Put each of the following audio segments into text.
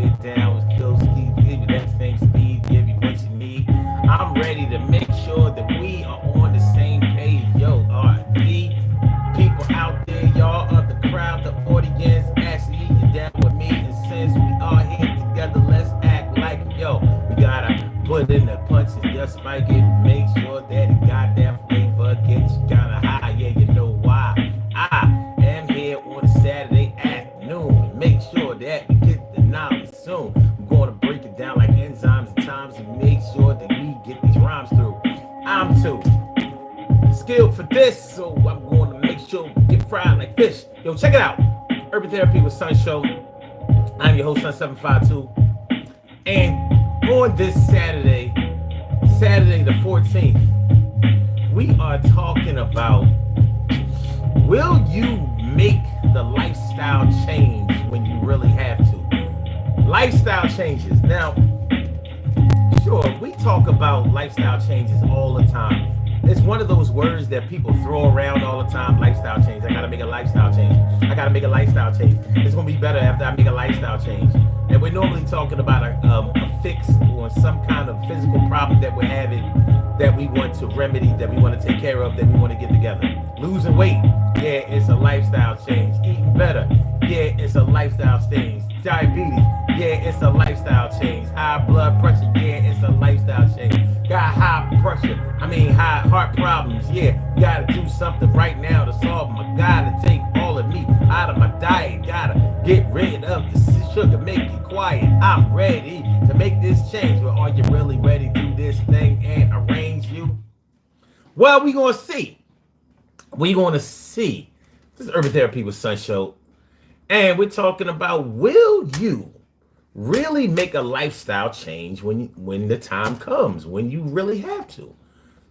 get down with Kill Steve, give you that same speed, give you what you need. I'm ready to make sure that we are on the same page. Yo, the people out there, y'all are the crowd, the audience. Actually, you down with me, and since we are here together, let's act like yo. We gotta put in the punches, just spike it, make sure that it got that flavor, get you kinda high. Yeah, you know why? I am here on a Saturday afternoon. Make sure that we get the knowledge soon. I'm gonna break it down like enzymes and times and make sure that we get these rhymes through. I'm too skilled for this, so I'm going to make sure we get fried like fish. Yo, check it out. Urban Therapy with Sun Show. I'm your host, Sun752. And on this Saturday, Saturday the 14th, we are talking about, will you make the lifestyle change when you really have to? Lifestyle changes. Now, sure, we talk about lifestyle changes all the time. It's one of those words that people throw around all the time. Lifestyle change. I gotta make a lifestyle change. I gotta make a lifestyle change. It's gonna be better after I make a lifestyle change. And we're normally talking about a fix or some kind of physical problem that we're having, that we want to remedy, that we want to take care of, that we want to get together. Losing weight, yeah, it's a lifestyle change. Eating better, yeah, it's a lifestyle change. Diabetes, yeah, it's a lifestyle change. High blood pressure, yeah, it's a lifestyle change. Got high heart problems, yeah, gotta do something right now to solve them. I gotta take all the meat out of my diet, gotta get rid of the sugar, make it quiet. I'm ready to make this change. But are you really ready to do this thing and arrange you? Well, we gonna see. We gonna see. This is Urban Therapy with Sun Show. And we're talking about, will you really make a lifestyle change when the time comes, when you really have to?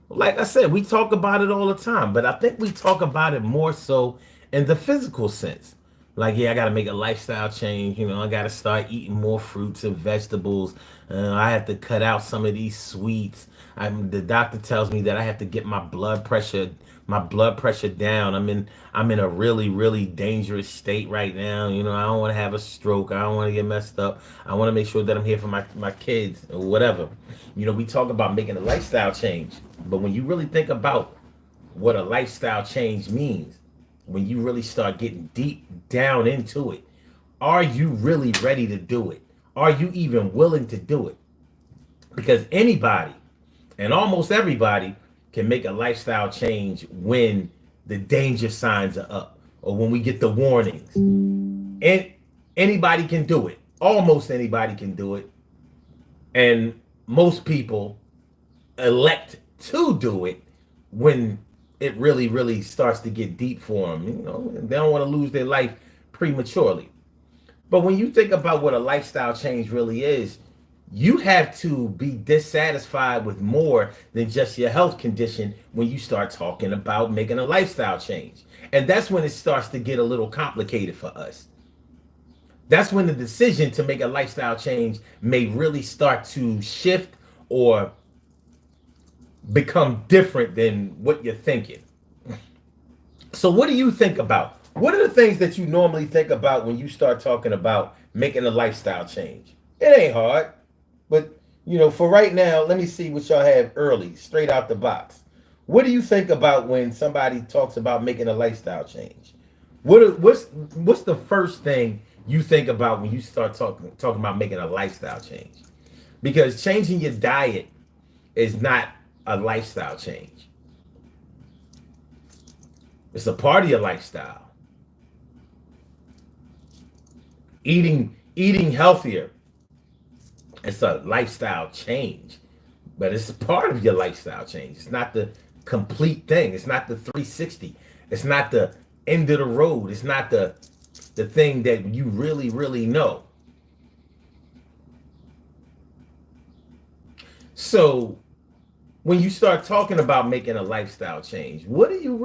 Like I said, we talk about it all the time, but I think we talk about it more so in the physical sense. Like, yeah, I got to make a lifestyle change. You know, I got to start eating more fruits and vegetables. I have to cut out some of these sweets. The doctor tells me that I have to get my blood pressure down. I'm in a really, really dangerous state right now. You know, I don't want to have a stroke. I don't want to get messed up. I want to make sure that I'm here for my kids or whatever. You know, we talk about making a lifestyle change, but when you really think about what a lifestyle change means, when you really start getting deep down into it, are you really ready to do it? Are you even willing to do it? Because anybody and almost everybody can make a lifestyle change when the danger signs are up or when we get the warnings. And anybody can do it. Almost anybody can do it. And most people elect to do it when it really, really starts to get deep for them. You know, they don't want to lose their life prematurely. But when you think about what a lifestyle change really is, you have to be dissatisfied with more than just your health condition when you start talking about making a lifestyle change. And that's when it starts to get a little complicated for us. That's when the decision to make a lifestyle change may really start to shift or become different than what you're thinking. So what do you think about? What are the things that you normally think about when you start talking about making a lifestyle change? It ain't hard. But, you know, for right now, let me see what y'all have early, straight out the box. What do you think about when somebody talks about making a lifestyle change? What's the first thing you think about when you start talking about making a lifestyle change? Because changing your diet is not a lifestyle change. It's a part of your lifestyle. Eating healthier, it's a lifestyle change, but it's a part of your lifestyle change. It's not the complete thing. It's not the 360. It's not the end of the road. It's not the thing that you really, really know. So when you start talking about making a lifestyle change, what are we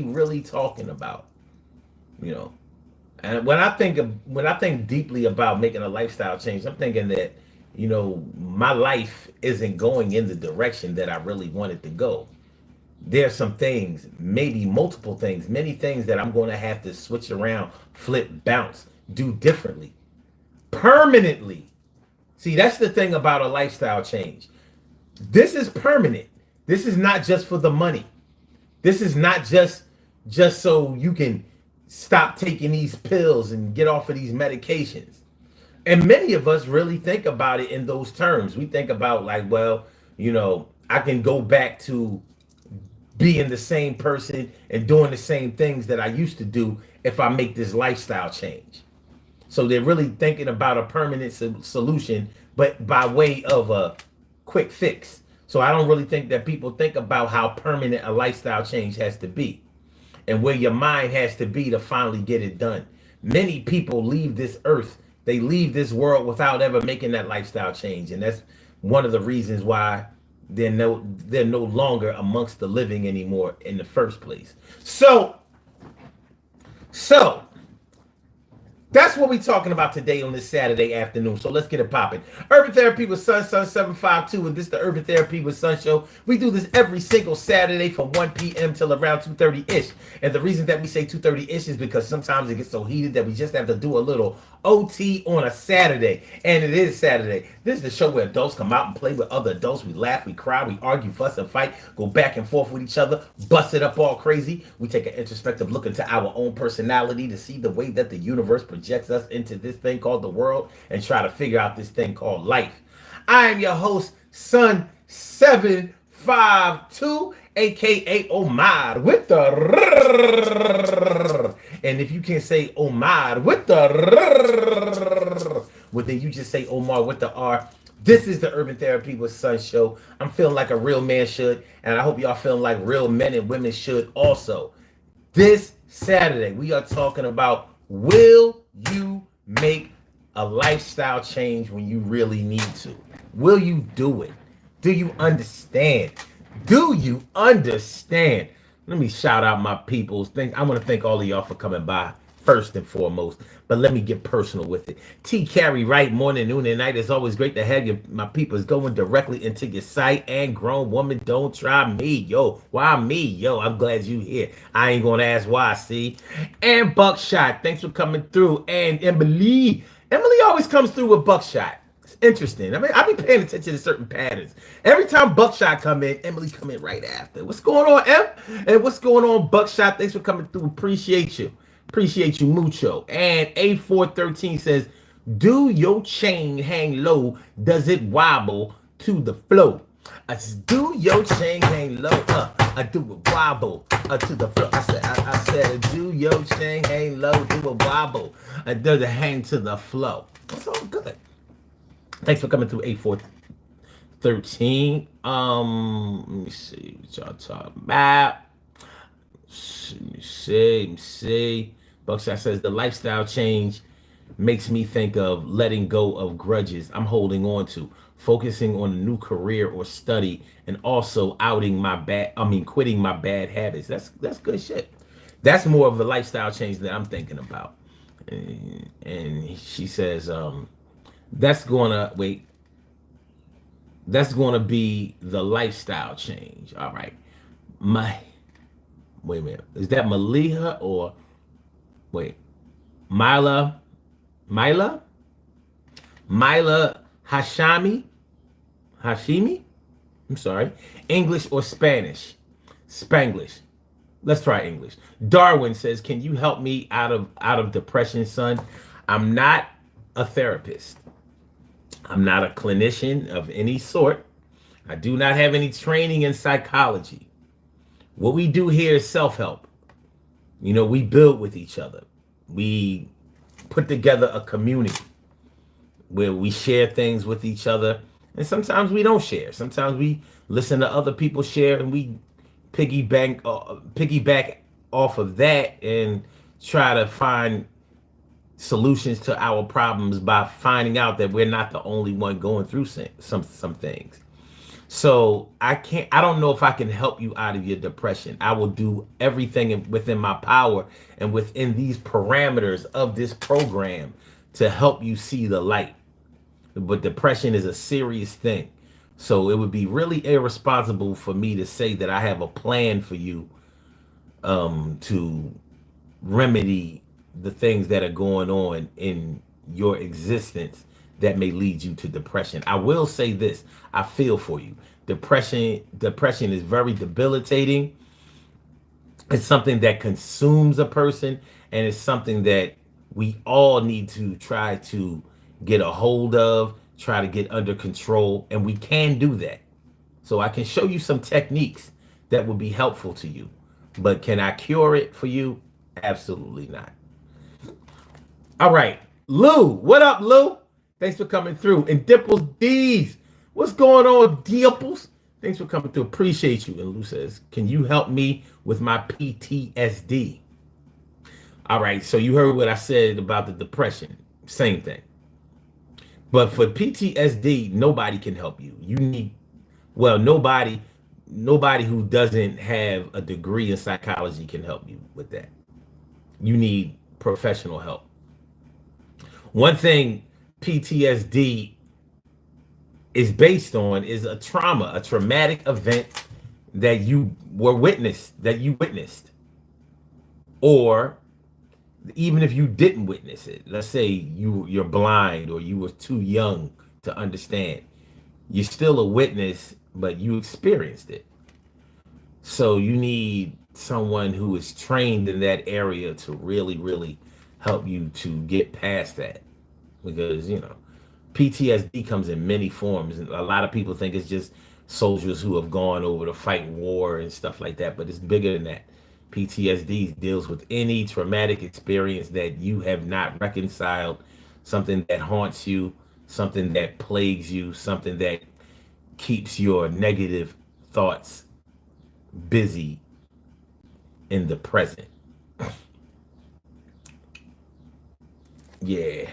really talking about? You know? And when I think deeply about making a lifestyle change, I'm thinking that, you know, my life isn't going in the direction that I really want it to go. There's some things, maybe multiple things, many things that I'm going to have to switch around, flip, bounce, do differently, permanently. See, that's the thing about a lifestyle change. This is permanent. This is not just for the money. This is not just so you can stop taking these pills and get off of these medications. And many of us really think about it in those terms. We think about like, well, I can go back to being the same person and doing the same things that I used to do if I make this lifestyle change. So they're really thinking about a permanent solution, but by way of a quick fix. So I don't really think that people think about how permanent a lifestyle change has to be and where your mind has to be to finally get it done. Many people leave this earth, they leave this world without ever making that lifestyle change. And that's one of the reasons why they're no longer amongst the living anymore in the first place. So that's what we're talking about today on this Saturday afternoon. So let's get it popping. Urban Therapy with Sun 752, and this is the Urban Therapy with Sun show. We do this every single Saturday from 1 p.m. till around 2:30-ish. And the reason that we say 2:30-ish is because sometimes it gets so heated that we just have to do a little OT on a Saturday. And it is Saturday. This is the show where adults come out and play with other adults. We laugh, we cry, we argue, fuss, and fight, go back and forth with each other, bust it up all crazy. We take an introspective look into our own personality to see the way that the universe projects us into this thing called the world and try to figure out this thing called life. I am your host, Sun 752, aka Omar with the and if you can't say Omar with the well, then you just say Omar with the R. This is the Urban Therapy with Sun show. I'm feeling like a real man should, and I hope y'all feeling like real men and women should also. This Saturday, we are talking about, will you make a lifestyle change when you really need to? Will you do it? Do you understand? Do you understand? Let me shout out my peoples. I want to thank all of y'all for coming by first and foremost. But let me get personal with it. T. Carey, right, morning, noon, and night. It's always great to have you, my peoples, going directly into your site. And grown woman, don't try me. Yo, why me? Yo, I'm glad you here. I ain't going to ask why, see? And Buckshot, thanks for coming through. And Emily always comes through with Buckshot. It's interesting. I mean, I be paying attention to certain patterns. Every time Buckshot come in, Emily come in right after. What's going on, Em? And what's going on, Buckshot? Thanks for coming through. Appreciate you. Appreciate you mucho. And A413 says, do your chain hang low? Does it wobble to the flow? I said, do your chain hang low? I do it wobble to the flow. I said, do your chain hang low? Do it wobble? Does it hang to the flow? It's all good. Thanks for coming through A413. Let me see what y'all talking about. Let me see. Buckshot says the lifestyle change makes me think of letting go of grudges I'm holding on to, focusing on a new career or study, and also quitting my bad habits. That's good shit. That's more of a lifestyle change that I'm thinking about. And she says, that's gonna be the lifestyle change. All right. Wait a minute. Is that Maliha or Mila Hashimi? I'm sorry. English or Spanish? Spanglish. Let's try English. Darwin says, can you help me out of depression, son? I'm not a therapist. I'm not a clinician of any sort. I do not have any training in psychology. What we do here is self-help. We build with each other. We put together a community where we share things with each other. And sometimes we don't share. Sometimes we listen to other people share and we piggyback off of that and try to find solutions to our problems by finding out that we're not the only one going through some things. So I don't know if I can help you out of your depression. I will do everything within my power and within these parameters of this program to help you see the light. But depression is a serious thing. So it would be really irresponsible for me to say that I have a plan for you to remedy the things that are going on in your existence that may lead you to depression. I will say this, I feel for you. Depression is very debilitating. It's something that consumes a person, and it's something that we all need to try to get a hold of, try to get under control, and we can do that. So I can show you some techniques that will be helpful to you. But can I cure it for you? Absolutely not. All right. Lou, what up, Lou? Thanks for coming through. And Dimples D's, what's going on, Dimples? Thanks for coming through. Appreciate you. And Lou says, can you help me with my PTSD? All right. So you heard what I said about the depression. Same thing. But for PTSD, nobody can help you. You need, well, nobody who doesn't have a degree in psychology can help you with that. You need professional help. One thing PTSD is based on is a trauma, a traumatic event that you witnessed. Or even if you didn't witness it, let's say you're blind or you were too young to understand, you're still a witness, but you experienced it. So you need someone who is trained in that area to really, really help you to get past that. Because, PTSD comes in many forms. And a lot of people think it's just soldiers who have gone over to fight war and stuff like that, but it's bigger than that. PTSD deals with any traumatic experience that you have not reconciled, something that haunts you, something that plagues you, something that keeps your negative thoughts busy in the present. Yeah.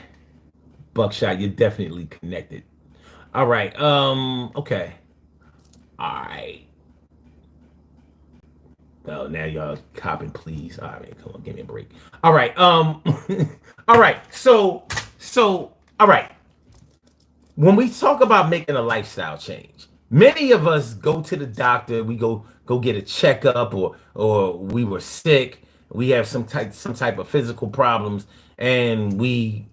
Buckshot, you're definitely connected. All right. Okay. All right. Oh, now y'all copping, please. All right, come on, give me a break. All right. All right. So, all right. When we talk about making a lifestyle change, many of us go to the doctor. We go get a checkup, or we were sick. We have some type of physical problems, and we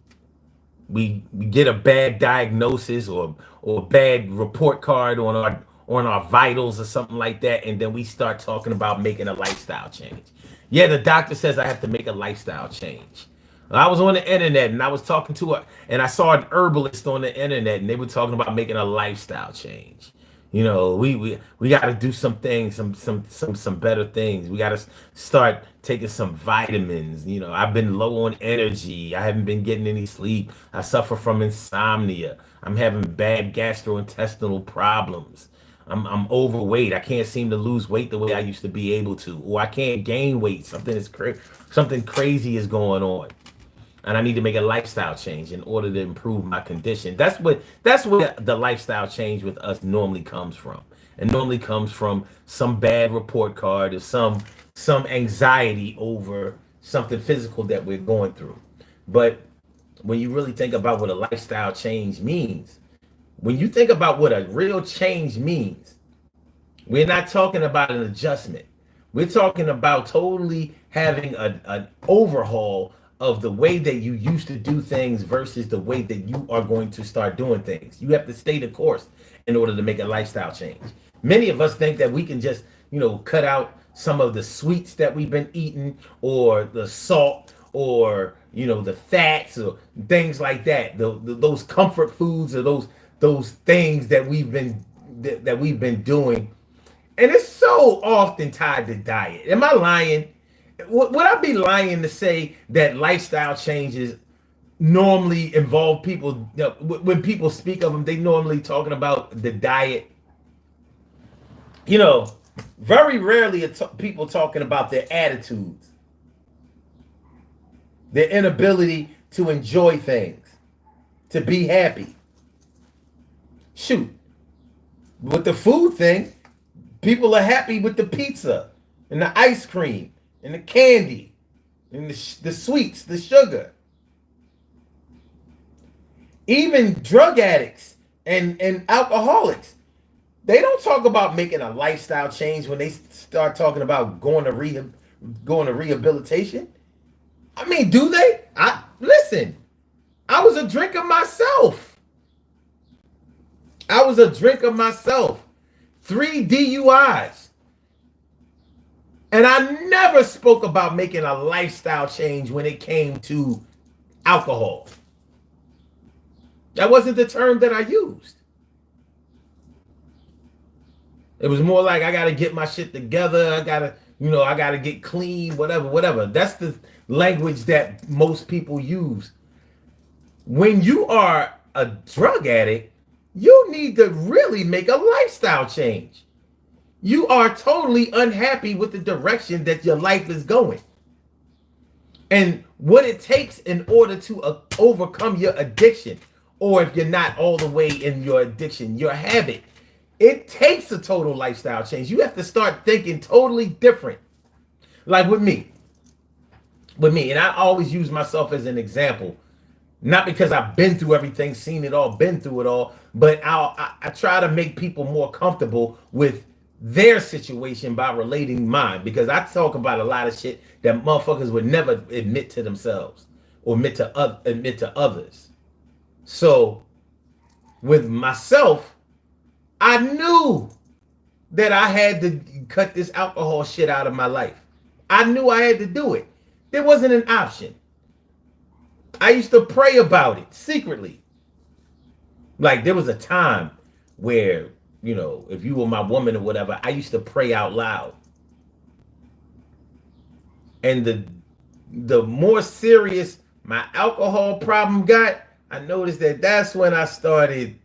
get a bad diagnosis or a bad report card on our vitals or something like that, and then we start talking about making a lifestyle change. Yeah, the doctor says I have to make a lifestyle change. I was on the internet and I was talking to and I saw an herbalist on the internet, and they were talking about making a lifestyle change. We got to do some things, some better things. We got to start taking some vitamins. I've been low on energy. I haven't been getting any sleep. I suffer from insomnia. I'm having bad gastrointestinal problems. I'm overweight. I can't seem to lose weight the way I used to be able to, or I can't gain weight. Something crazy is going on, and I need to make a lifestyle change in order to improve my condition. That's where the lifestyle change with us normally comes from. It normally comes from some bad report card or some anxiety over something physical that we're going through. But when you really think about what a lifestyle change means, when you think about what a real change means, we're not talking about an adjustment. We're talking about totally having an overhaul of the way that you used to do things versus the way that you are going to start doing things. You have to stay the course in order to make a lifestyle change. Many of us think that we can just, cut out some of the sweets that we've been eating, or the salt, or the fats, or things like that. Those comfort foods, or those things that we've been doing, and it's so often tied to diet. Am I lying? Would I be lying to say that lifestyle changes normally involve people? When people speak of them, they normally talking about the diet. Very rarely are people talking about their attitudes, their inability to enjoy things, to be happy. Shoot, with the food thing, people are happy with the pizza and the ice cream and the candy and the sweets, the sugar. Even drug addicts and alcoholics, they don't talk about making a lifestyle change when they start talking about going to rehabilitation. I mean, do they? Listen. I was a drinker myself. I was a drinker myself. 3 DUIs. And I never spoke about making a lifestyle change when it came to alcohol. That wasn't the term that I used. It was more like I got to get my shit together. I got to get clean, whatever. That's the language that most people use. When you are a drug addict, you need to really make a lifestyle change. You are totally unhappy with the direction that your life is going. And what it takes in order to overcome your addiction, or if you're not all the way in your addiction, your habit, it takes a total lifestyle change. You have to start thinking totally different. Like with me, and I always use myself as an example, not because I've been through everything, seen it all, been through it all, but I try to make people more comfortable with their situation by relating mine, because I talk about a lot of shit that motherfuckers would never admit to themselves or admit to others. So with myself, I knew that I had to cut this alcohol shit out of my life. I knew I had to do it. There wasn't an option. I used to pray about it secretly. Like there was a time where, you know, if you were my woman or whatever, I used to pray out loud. And the more serious my alcohol problem got, I noticed that that's when I started,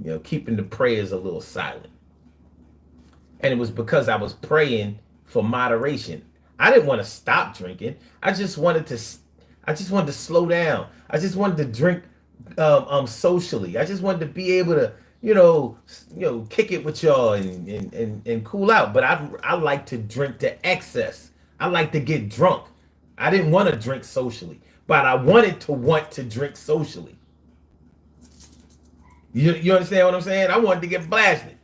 you know, keeping the prayers a little silent. And it was because I was praying for moderation. I didn't want to stop drinking. I just wanted to slow down. I just wanted to drink socially. I just wanted to be able to, you know, kick it with y'all and cool out. But I like to drink to excess. I like to get drunk. I didn't want to drink socially, but I wanted to drink socially. You understand what I'm saying? I wanted to get blasted.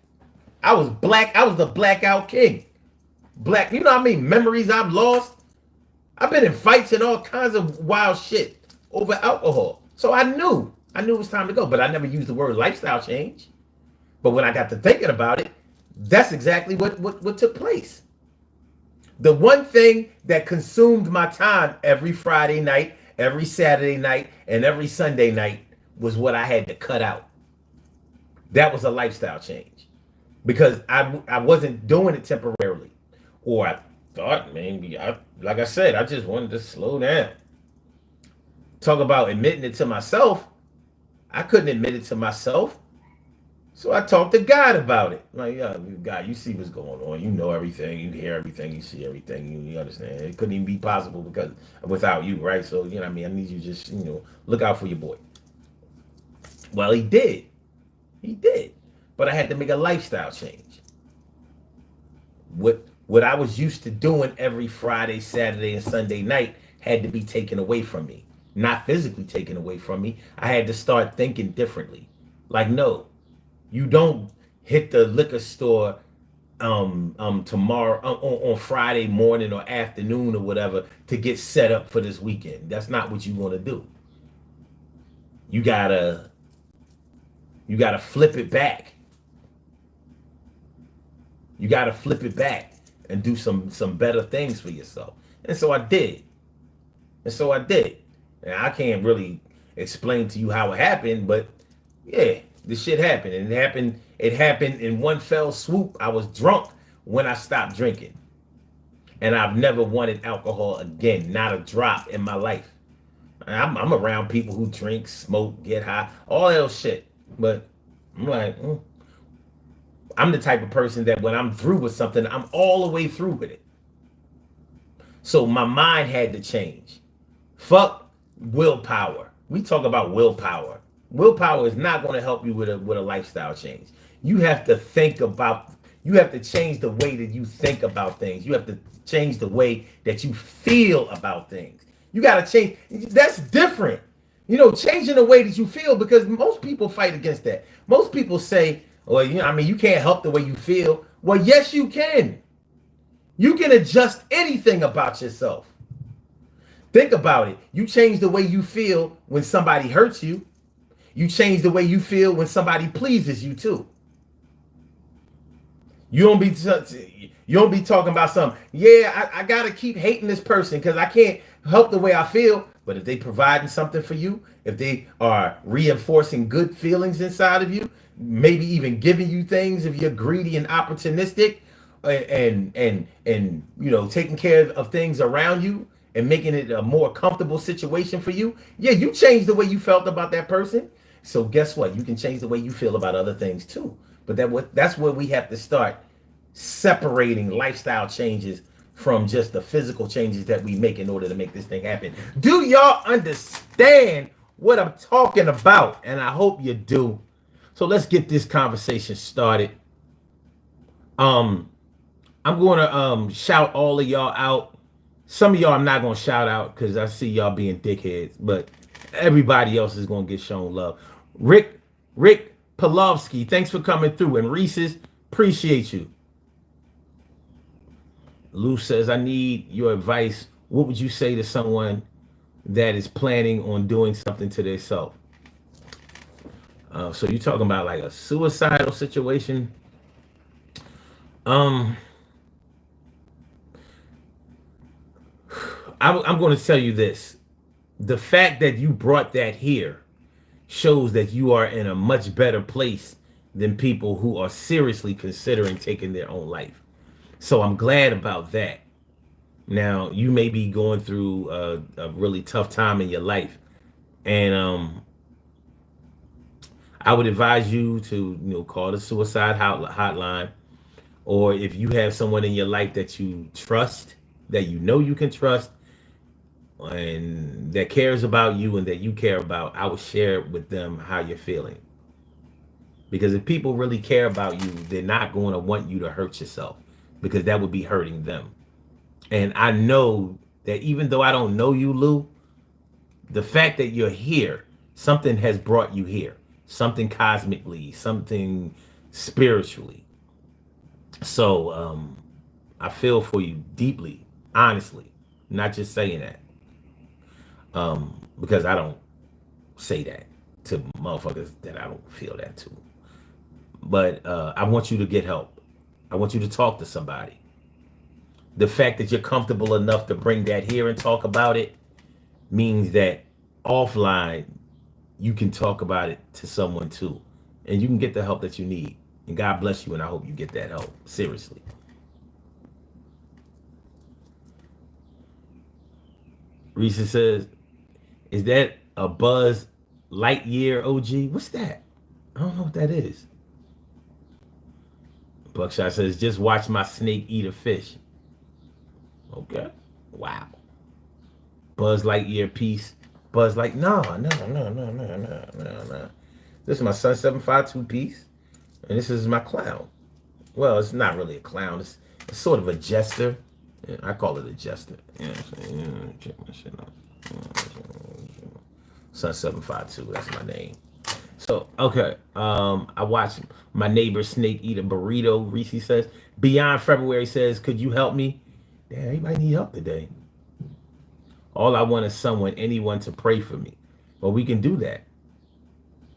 I was the blackout king. Black, you know how many memories I've lost? I've been in fights and all kinds of wild shit over alcohol. So I knew it was time to go, but I never used the word lifestyle change. But when I got to thinking about it, that's exactly what took place. The one thing that consumed my time every Friday night, every Saturday night, and every Sunday night was what I had to cut out. That was a lifestyle change, because I wasn't doing it temporarily. Or I thought, maybe, like I said, I just wanted to slow down. Talk about admitting it to myself. I couldn't admit it to myself. So I talked to God about it. Like, yeah, God, you see what's going on. You know everything. You hear everything. You see everything. You understand. It couldn't even be possible because without you, right? So, you know what I mean? I need you to just, you know, look out for your boy. Well, he did. He did. But I had to make a lifestyle change. What I was used to doing every Friday, Saturday, and Sunday night had to be taken away from me. Not physically taken away from me. I had to start thinking differently. Like, no, you don't hit the liquor store tomorrow on Friday morning or afternoon or whatever to get set up for this weekend. That's not what you want to do. You gotta flip it back. You gotta flip it back and do some better things for yourself. And so I did. And I can't really explain to you how it happened, but yeah, this shit happened. And it happened in one fell swoop. I was drunk when I stopped drinking. And I've never wanted alcohol again, not a drop in my life. I'm around people who drink, smoke, get high, all that shit. But I'm like, I'm the type of person that when I'm through with something, I'm all the way through with it. So my mind had to change. Fuck willpower. We talk about willpower. Willpower is not going to help you with a lifestyle change. You have to change the way that you think about things. You have to change the way that you feel about things. You got to change. That's different. You know, changing the way that you feel, because most people fight against that. Most people say, well, you know, I mean, you can't help the way you feel. Well, yes, you can. You can adjust anything about yourself. Think about it. You change the way you feel when somebody hurts you. You change the way you feel when somebody pleases you too. You don't be talking about something. Yeah, I gotta keep hating this person because I can't help the way I feel. But if they providing something for you, if they are reinforcing good feelings inside of you, maybe even giving you things if you're greedy and opportunistic, and taking care of things around you and making it a more comfortable situation for you, yeah, you change the way you felt about that person. So guess what? You can change the way you feel about other things too. But that's where we have to start separating lifestyle changes from just the physical changes that we make in order to make this thing happen. Do y'all understand what I'm talking about? And I hope you do. So let's get this conversation started. Um, I'm going to shout all of y'all out. Some of y'all I'm not going to shout out because I see y'all being dickheads, but everybody else is going to get shown love. Rick Polovsky, thanks for coming through. And Reese's, appreciate you. Lou says, I need your advice. What would you say to someone that is planning on doing something to themselves? So you're talking about like a suicidal situation? I'm going to tell you this. The fact that you brought that here shows that you are in a much better place than people who are seriously considering taking their own life. So I'm glad about that. Now, you may be going through a really tough time in your life. And I would advise you to call the suicide hotline. Or if you have someone in your life that you trust, that you can trust, and that cares about you and that you care about, I would share with them how you're feeling. Because if people really care about you, they're not going to want you to hurt yourself, because that would be hurting them. And I know that even though I don't know you, Lou, the fact that you're here, something has brought you here, something cosmically, something spiritually. So I feel for you deeply, honestly, not just saying that, because I don't say that to motherfuckers that I don't feel that to. But I want you to get help. I want you to talk to somebody. The fact that you're comfortable enough to bring that here and talk about it means that offline you can talk about it to someone too, and you can get the help that you need. And God bless you, and I hope you get that help. Seriously. Reese says, is that a Buzz Lightyear OG? What's that? I don't know what that is. Buckshot says, just watch my snake eat a fish. Okay. Wow. Buzz Lightyear piece. Buzz like, no. This is my Sun 752 piece. And this is my clown. Well, it's not really a clown. It's sort of a jester. Yeah, I call it a jester. Yeah, check my shit out. Sun 752, that's my name. So, okay. I watched my neighbor snake eat a burrito, Reese says. Beyond February says, could you help me? Damn, everybody need help today. All I want is anyone to pray for me. Well, we can do that.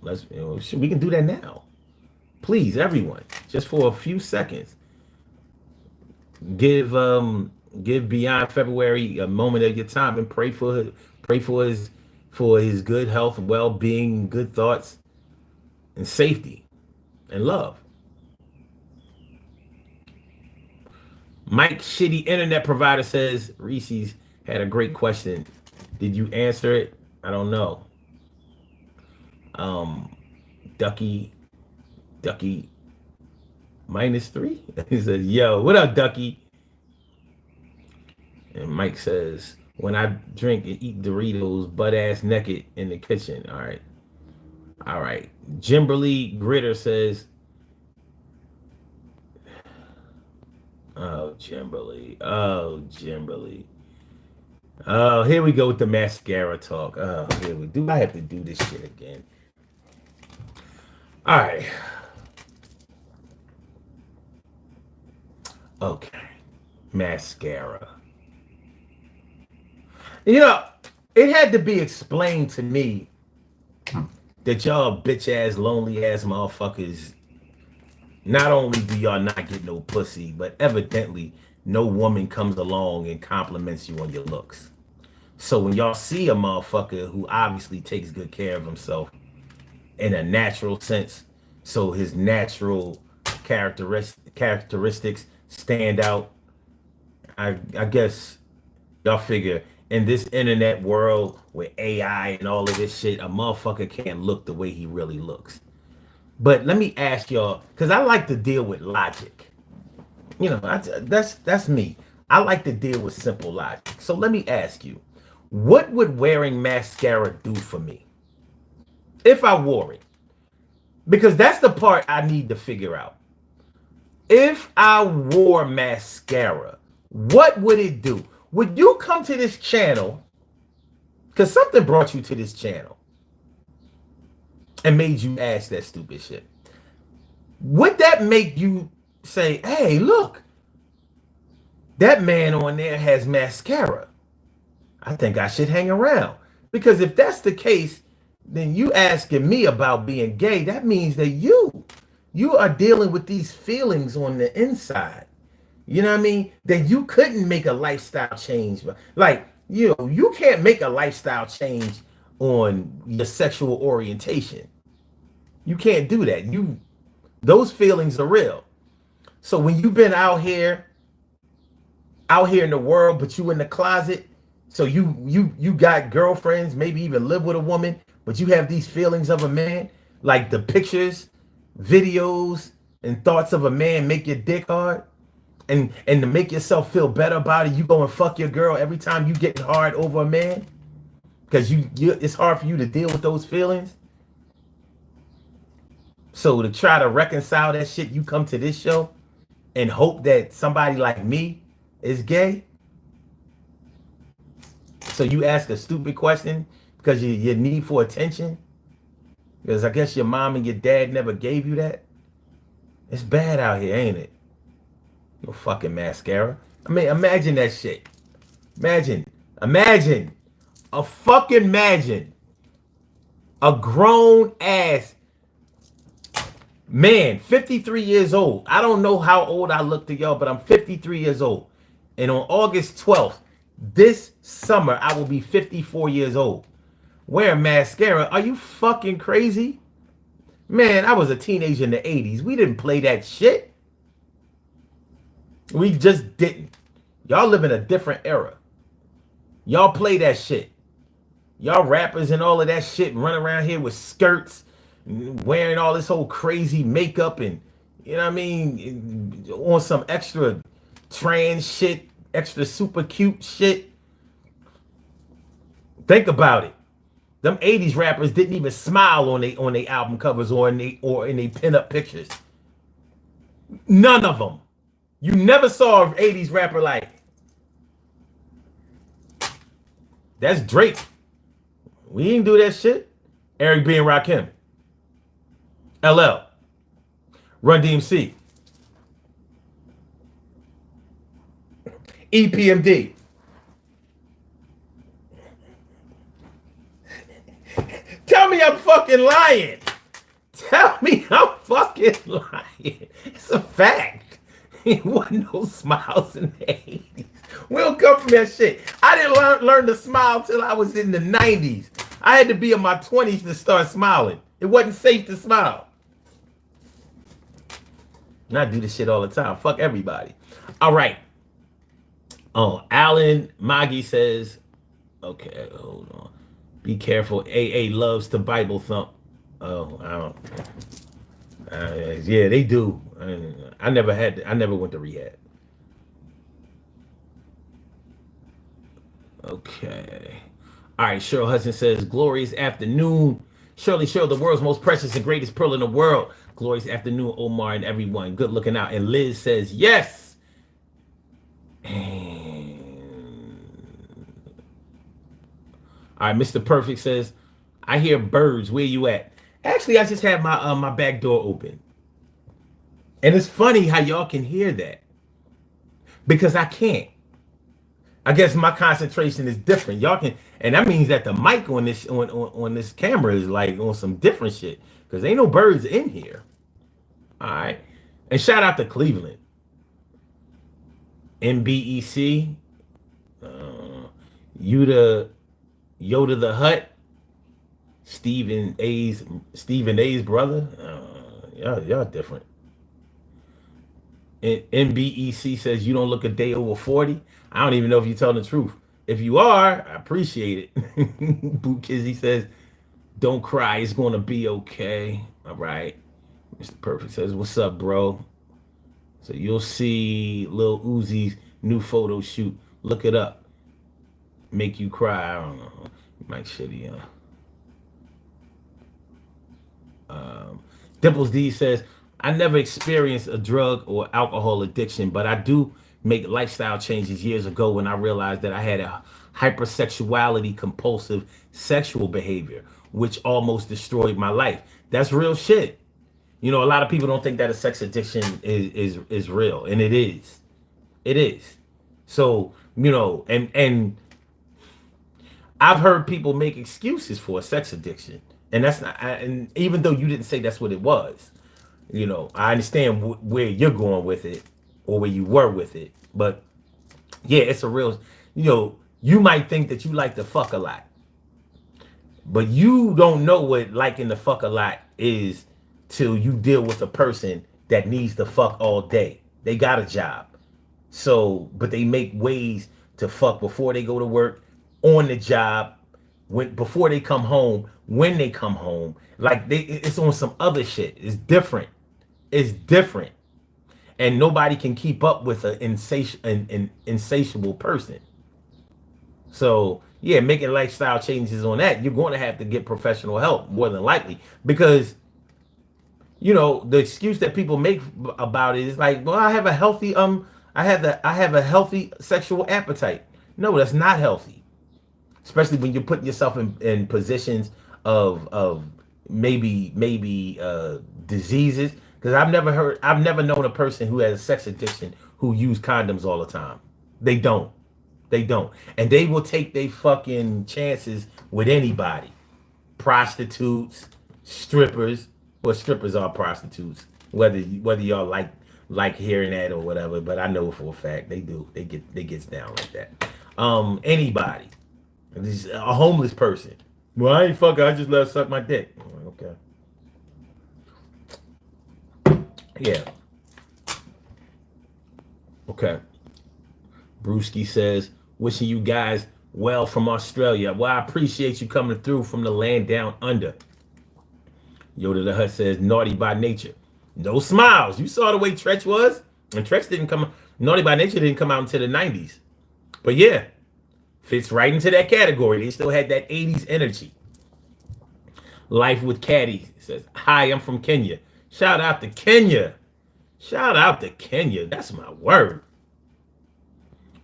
We can do that now. Please, everyone, just for a few seconds, give Beyond February a moment of your time and pray for his good health, well-being, good thoughts, and safety, and love. Mike, shitty internet provider, says Reese's had a great question. Did you answer it? I don't know. Ducky -3. He says, yo, what up, Ducky? And Mike says, when I drink and eat Doritos butt ass naked in the kitchen. All right. Jimberly Gritter says, oh, Jimberly. Oh, here we go with the mascara talk. Oh, here we do. I have to do this shit again. All right. Okay. Mascara. You know, it had to be explained to me that y'all bitch ass, lonely ass motherfuckers, not only do y'all not get no pussy, but evidently no woman comes along and compliments you on your looks. So when y'all see a motherfucker who obviously takes good care of himself in a natural sense, so his natural characteristics stand out, I guess y'all figure in this internet world with AI and all of this shit, a motherfucker can't look the way he really looks. But let me ask y'all, because I like to deal with logic. You know, that's me. I like to deal with simple logic. So let me ask you, what would wearing mascara do for me if I wore it? Because that's the part I need to figure out. If I wore mascara, what would it do? Would you come to this channel because something brought you to this channel and made you ask that stupid shit? Would that make you say, hey, look, that man on there has mascara. I think I should hang around. Because if that's the case, then you asking me about being gay, that means that you are dealing with these feelings on the inside. You know what I mean? That you couldn't make a lifestyle change. Like, you know, you can't make a lifestyle change on your sexual orientation. You can't do that. Those feelings are real. So when you've been out here in the world, but you in the closet, so you got girlfriends, maybe even live with a woman, but you have these feelings of a man, like the pictures, videos, and thoughts of a man make your dick hard. And to make yourself feel better about it, you go and fuck your girl every time you get hard over a man, because it's hard for you to deal with those feelings. So to try to reconcile that shit, you come to this show and hope that somebody like me is gay. So you ask a stupid question because your need for attention, because I guess your mom and your dad never gave you that. It's bad out here, ain't it? No fucking mascara. I mean, imagine that shit. Imagine a grown ass man, 53 years old. I don't know how old I look to y'all, but I'm 53 years old. And on August 12th, this summer, I will be 54 years old. Wearing mascara? Are you fucking crazy? Man, I was a teenager in the 80s. We didn't play that shit. We just didn't. Y'all live in a different era. Y'all play that shit. Y'all rappers and all of that shit run around here with skirts, wearing all this whole crazy makeup and, you know what I mean, on some extra trans shit, extra super cute shit. Think about it. Them 80s rappers didn't even smile on they album covers or in they pinup pictures. None of them. You never saw an 80s rapper like, that's Drake. We didn't do that shit. Eric B. and Rakim. LL. Run DMC. EPMD. Tell me I'm fucking lying. Tell me I'm fucking lying. It's a fact. There wasn't no smiles in the 80s. We don't come from that shit. I didn't learn to smile till I was in the 90s. I had to be in my 20s to start smiling. It wasn't safe to smile. And I do this shit all the time. Fuck everybody. All right. Oh, Alan Maggie says, okay, hold on. Be careful. AA loves to Bible thump. Oh, I don't. Yeah, they do. I never went to rehab. Okay. All right. Cheryl Hudson says, glorious afternoon. Shirley, the world's most precious and greatest pearl in the world. Glorious afternoon, Omar and everyone. Good looking out. And Liz says, yes. All right. Mr. Perfect says, I hear birds. Where you at? Actually, I just have my back door open. And it's funny how y'all can hear that. Because I can't. I guess my concentration is different. Y'all can, and that means that the mic on this on this camera is like on some different shit because ain't no birds in here. All right, and shout out to Cleveland, MBEC, Yuda, Yoda the Hut, Stephen A's brother. Y'all different. NBEC says you don't look a day over 40. I don't even know if you're telling the truth. If you are, I appreciate it. Boot Kizzy says, don't cry, it's gonna be okay. All right. Mr. Perfect says, what's up, bro? So you'll see Lil Uzi's new photo shoot. Look it up. Make you cry. I don't know. Mike Shitty, Dimples D says, I never experienced a drug or alcohol addiction, but I do make lifestyle changes years ago when I realized that I had a hypersexuality compulsive sexual behavior, which almost destroyed my life. That's real shit. You know, a lot of people don't think that a sex addiction is real, and it is. It is. So, you know, and I've heard people make excuses for a sex addiction. And that's not, and even though you didn't say that's what it was, you know, I understand where you're going with it or where you were with it. But yeah, it's a real, you know, you might think that you like to fuck a lot, but you don't know what liking to fuck a lot is till you deal with a person that needs to fuck all day. They got a job. So, but they make ways to fuck before they go to work, on the job, when before they come home, when they come home. Like it's on some other shit. It's different. It's different. And nobody can keep up with an insatiable person. So yeah, making lifestyle changes on that, you're going to have to get professional help more than likely, because you know the excuse that people make about it is like, well, I have a healthy I have a healthy sexual appetite. No, that's not healthy, especially when you're putting yourself in positions of maybe diseases. Because I've never known a person who has a sex addiction who use condoms all the time. They don't. They don't. And they will take their fucking chances with anybody. Prostitutes, strippers. Well, strippers are prostitutes. Whether y'all like hearing that or whatever, but I know for a fact they do. They gets down like that. Anybody. A homeless person. Well, I ain't fucking, I just let her suck my dick. Okay. Yeah. Okay. Brewski says, wishing you guys well from Australia. Well, I appreciate you coming through from the land down under. Yoda the Hut says, naughty by nature. No smiles. You saw the way Tretch was? And Tretch didn't come, naughty by nature didn't come out until the 90s. But yeah, fits right into that category. They still had that 80s energy. Life with Caddy says, hi, I'm from Kenya. Shout out to Kenya. Shout out to Kenya. That's my word.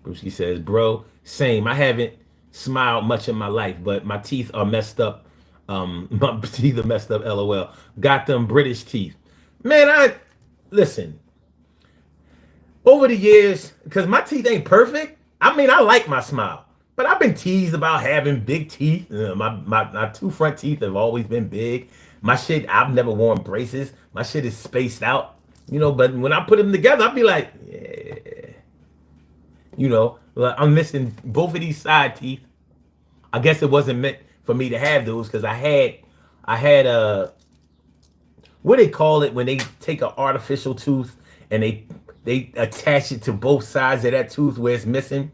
Brewski says, bro, same. I haven't smiled much in my life, but my teeth are messed up. My teeth are messed up, LOL. Got them British teeth. Man, listen. Over the years, because my teeth ain't perfect, I mean, I like my smile. But I've been teased about having big teeth. My two front teeth have always been big. My shit, I've never worn braces. My shit is spaced out. You know, but when I put them together, I'll be like, yeah. You know, I'm missing both of these side teeth. I guess it wasn't meant for me to have those because I had a, what they call it when they take an artificial tooth and they attach it to both sides of that tooth where it's missing.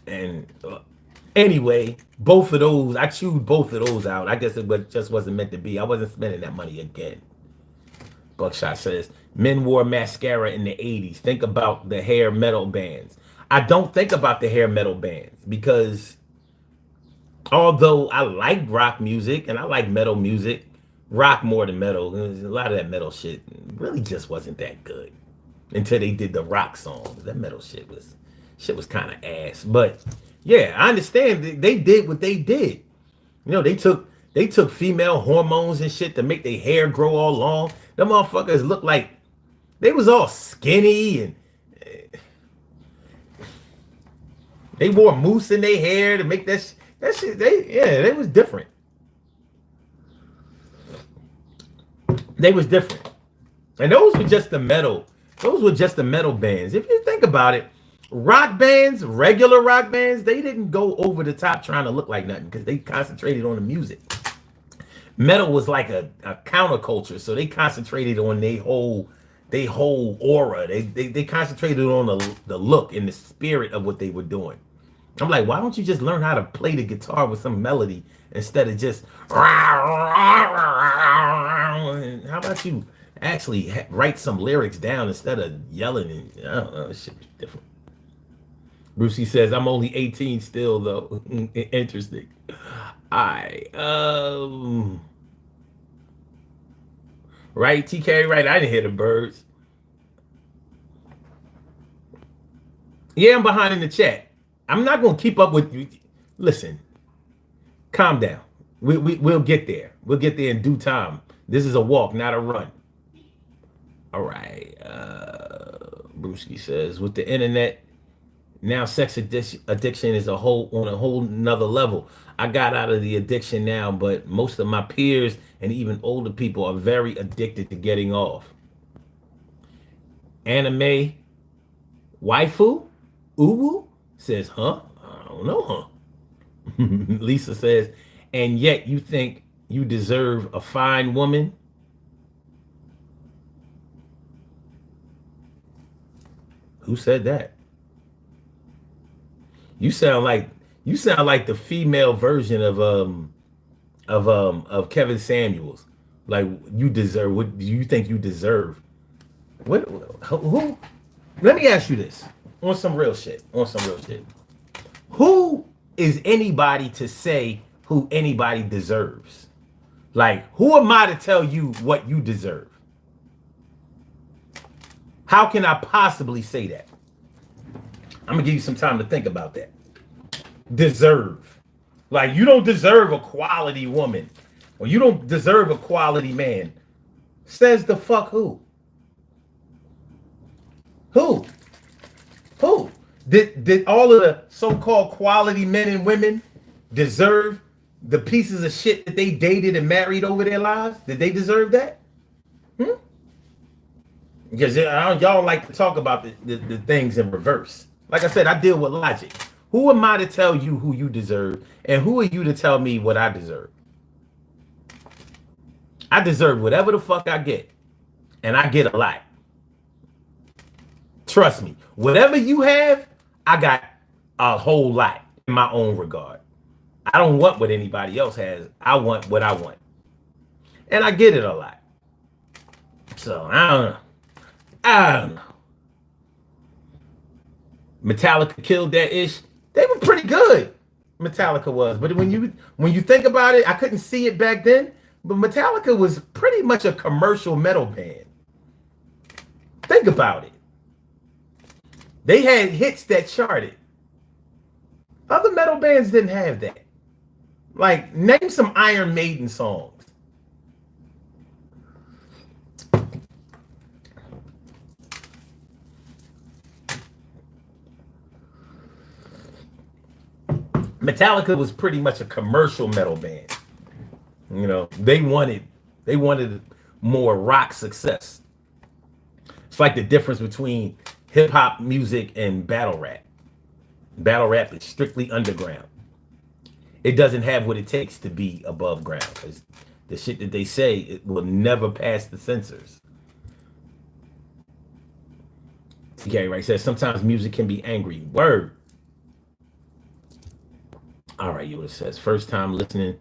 And anyway, both of those, I chewed both of those out. I guess it just wasn't meant to be. I wasn't spending that money again. Buckshot says, men wore mascara in the 80s. Think about the hair metal bands. I don't think about the hair metal bands because although I like rock music and I like metal music, rock more than metal, a lot of that metal shit really just wasn't that good until they did the rock songs. That metal shit was kind of ass. But yeah, I understand they did what they did. You know, they took female hormones and shit to make their hair grow all long. Them motherfuckers looked like they was all skinny and They wore mousse in their hair to make that shit. They was different. They was different. And those were just the metal. Those were just the metal bands. If you think about it, rock bands, regular rock bands, they didn't go over the top trying to look like nothing because they concentrated on the music. Metal was like a counterculture, so they concentrated on their whole aura. They concentrated on the look and the spirit of what they were doing. I'm like, why don't you just learn how to play the guitar with some melody instead of just how about you actually write some lyrics down instead of yelling and I don't know, it should be different. Brucey says, I'm only 18 still though. Interesting. Right, TK, right? I didn't hear the birds. Yeah, I'm behind in the chat. I'm not gonna keep up with you. Listen, calm down. We'll get there. We'll get there in due time. This is a walk, not a run. All right. Brewski says, with the internet, now sex addiction is on a whole nother level. I got out of the addiction now, but most of my peers and even older people are very addicted to getting off. Anime waifu uwu says, huh? I don't know, huh? Lisa says, and yet you think you deserve a fine woman? Who said that? You sound like the female version of Kevin Samuels. Like you deserve. What do you think you deserve? What? Who? Let me ask you this on some real shit. Who is anybody to say who anybody deserves? Like, who am I to tell you what you deserve? How can I possibly say that? I'm gonna give you some time to think about that. Deserve. Like, you don't deserve a quality woman, or you don't deserve a quality man. Says the fuck who? Who? Did all of the so-called quality men and women deserve the pieces of shit that they dated and married over their lives? Did they deserve that? Because y'all like to talk about the things in reverse. Like I said, I deal with logic. Who am I to tell you who you deserve? And who are you to tell me what I deserve? I deserve whatever the fuck I get. And I get a lot. Trust me. Whatever you have, I got a whole lot in my own regard. I don't want what anybody else has. I want what I want. And I get it a lot. So, I don't know. Metallica killed that ish. They were pretty good. Metallica was. But when you think about it, I couldn't see it back then. But Metallica was pretty much a commercial metal band. Think about it. They had hits that charted. Other metal bands didn't have that. Like, name some Iron Maiden songs. Metallica was pretty much a commercial metal band. You know, they wanted more rock success. It's like the difference between hip hop music and battle rap. Battle rap is strictly underground. It doesn't have what it takes to be above ground, because the shit that they say, it will never pass the censors. Okay, right. Says sometimes music can be angry. Word. All right, Yoda says first time listening,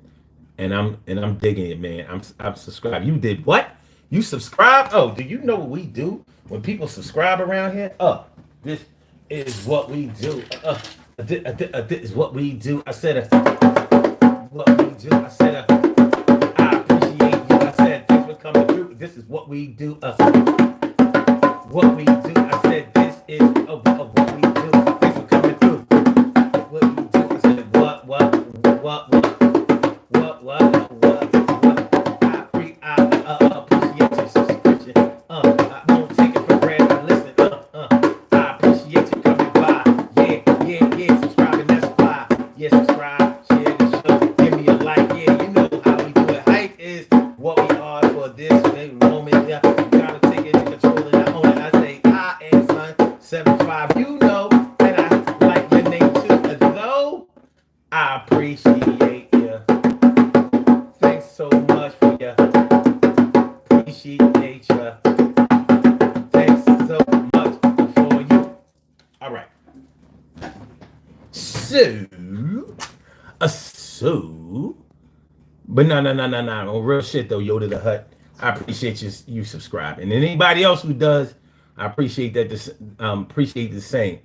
and I'm digging it, man. I'm subscribed. You did what? You subscribe? Oh, do you know what we do when people subscribe around here? This is what we do. This is what we do. I said what we do. I said I appreciate you. I said thanks for coming through. This is what we do. What we do. I said this is what we do. Thanks for coming through. What we do. I said what. I appreciate your subscription. I won't take it for granted. Listen, I appreciate you coming by. Yeah. Subscribe. But no. On real shit though, Yoda the Hut. I appreciate you subscribing. And anybody else who does, I appreciate that. Appreciate the same.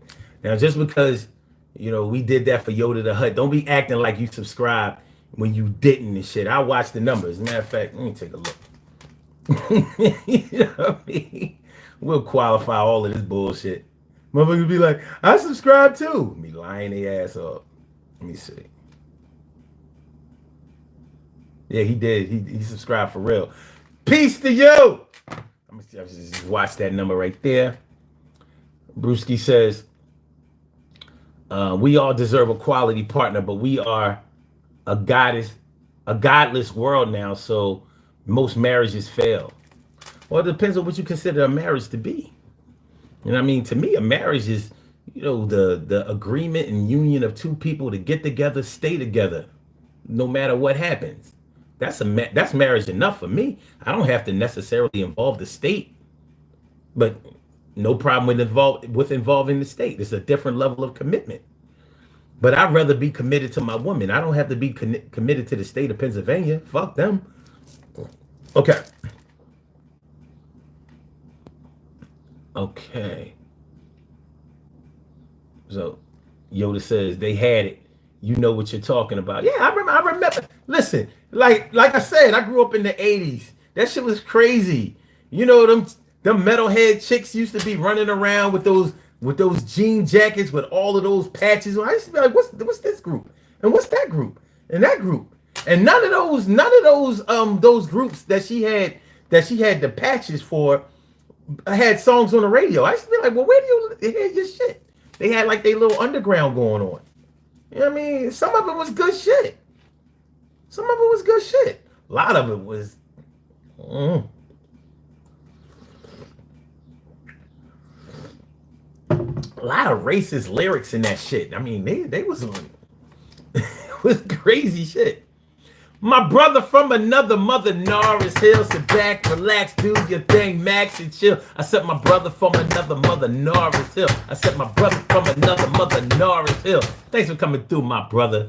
Now, just because we did that for Yoda the Hut, don't be acting like you subscribed when you didn't and shit. I watched the numbers. Matter of fact, let me take a look. You know what I mean? We'll qualify all of this bullshit. Motherfuckers be like, I subscribe too. Be lying their ass up. Let me see. Yeah, he did. He subscribed for real. Peace to you. Let me see. I just watch that number right there. Brewski says, we all deserve a quality partner, but we are a godless world now, so most marriages fail. Well, it depends on what you consider a marriage to be. You know what I mean? To me, a marriage is, the agreement and union of two people to get together, stay together, no matter what happens. That's marriage enough for me. I don't have to necessarily involve the state, but no problem with involving the state. It's a different level of commitment. But I'd rather be committed to my woman. I don't have to be committed to the state of Pennsylvania. Fuck them. Okay. Okay. So Yoda says they had it. You know what you're talking about. Yeah, I remember. Listen, like I said, I grew up in the 80s. That shit was crazy. Them metalhead chicks used to be running around with those jean jackets with all of those patches. I used to be like, what's this group? And what's that group? And that group. And none of those groups that she had the patches for had songs on the radio. I used to be like, well, where do you hear your shit? They had like their little underground going on. You know what I mean? Some of it was good shit. A lot of it was a lot of racist lyrics in that shit. I mean, they was on it was crazy shit. My brother from another mother, Norris Hill. Sit back, relax, do your thing, Max, and chill. I said my brother from another mother, Norris Hill. I said my brother from another mother, Norris Hill. Thanks for coming through, my brother.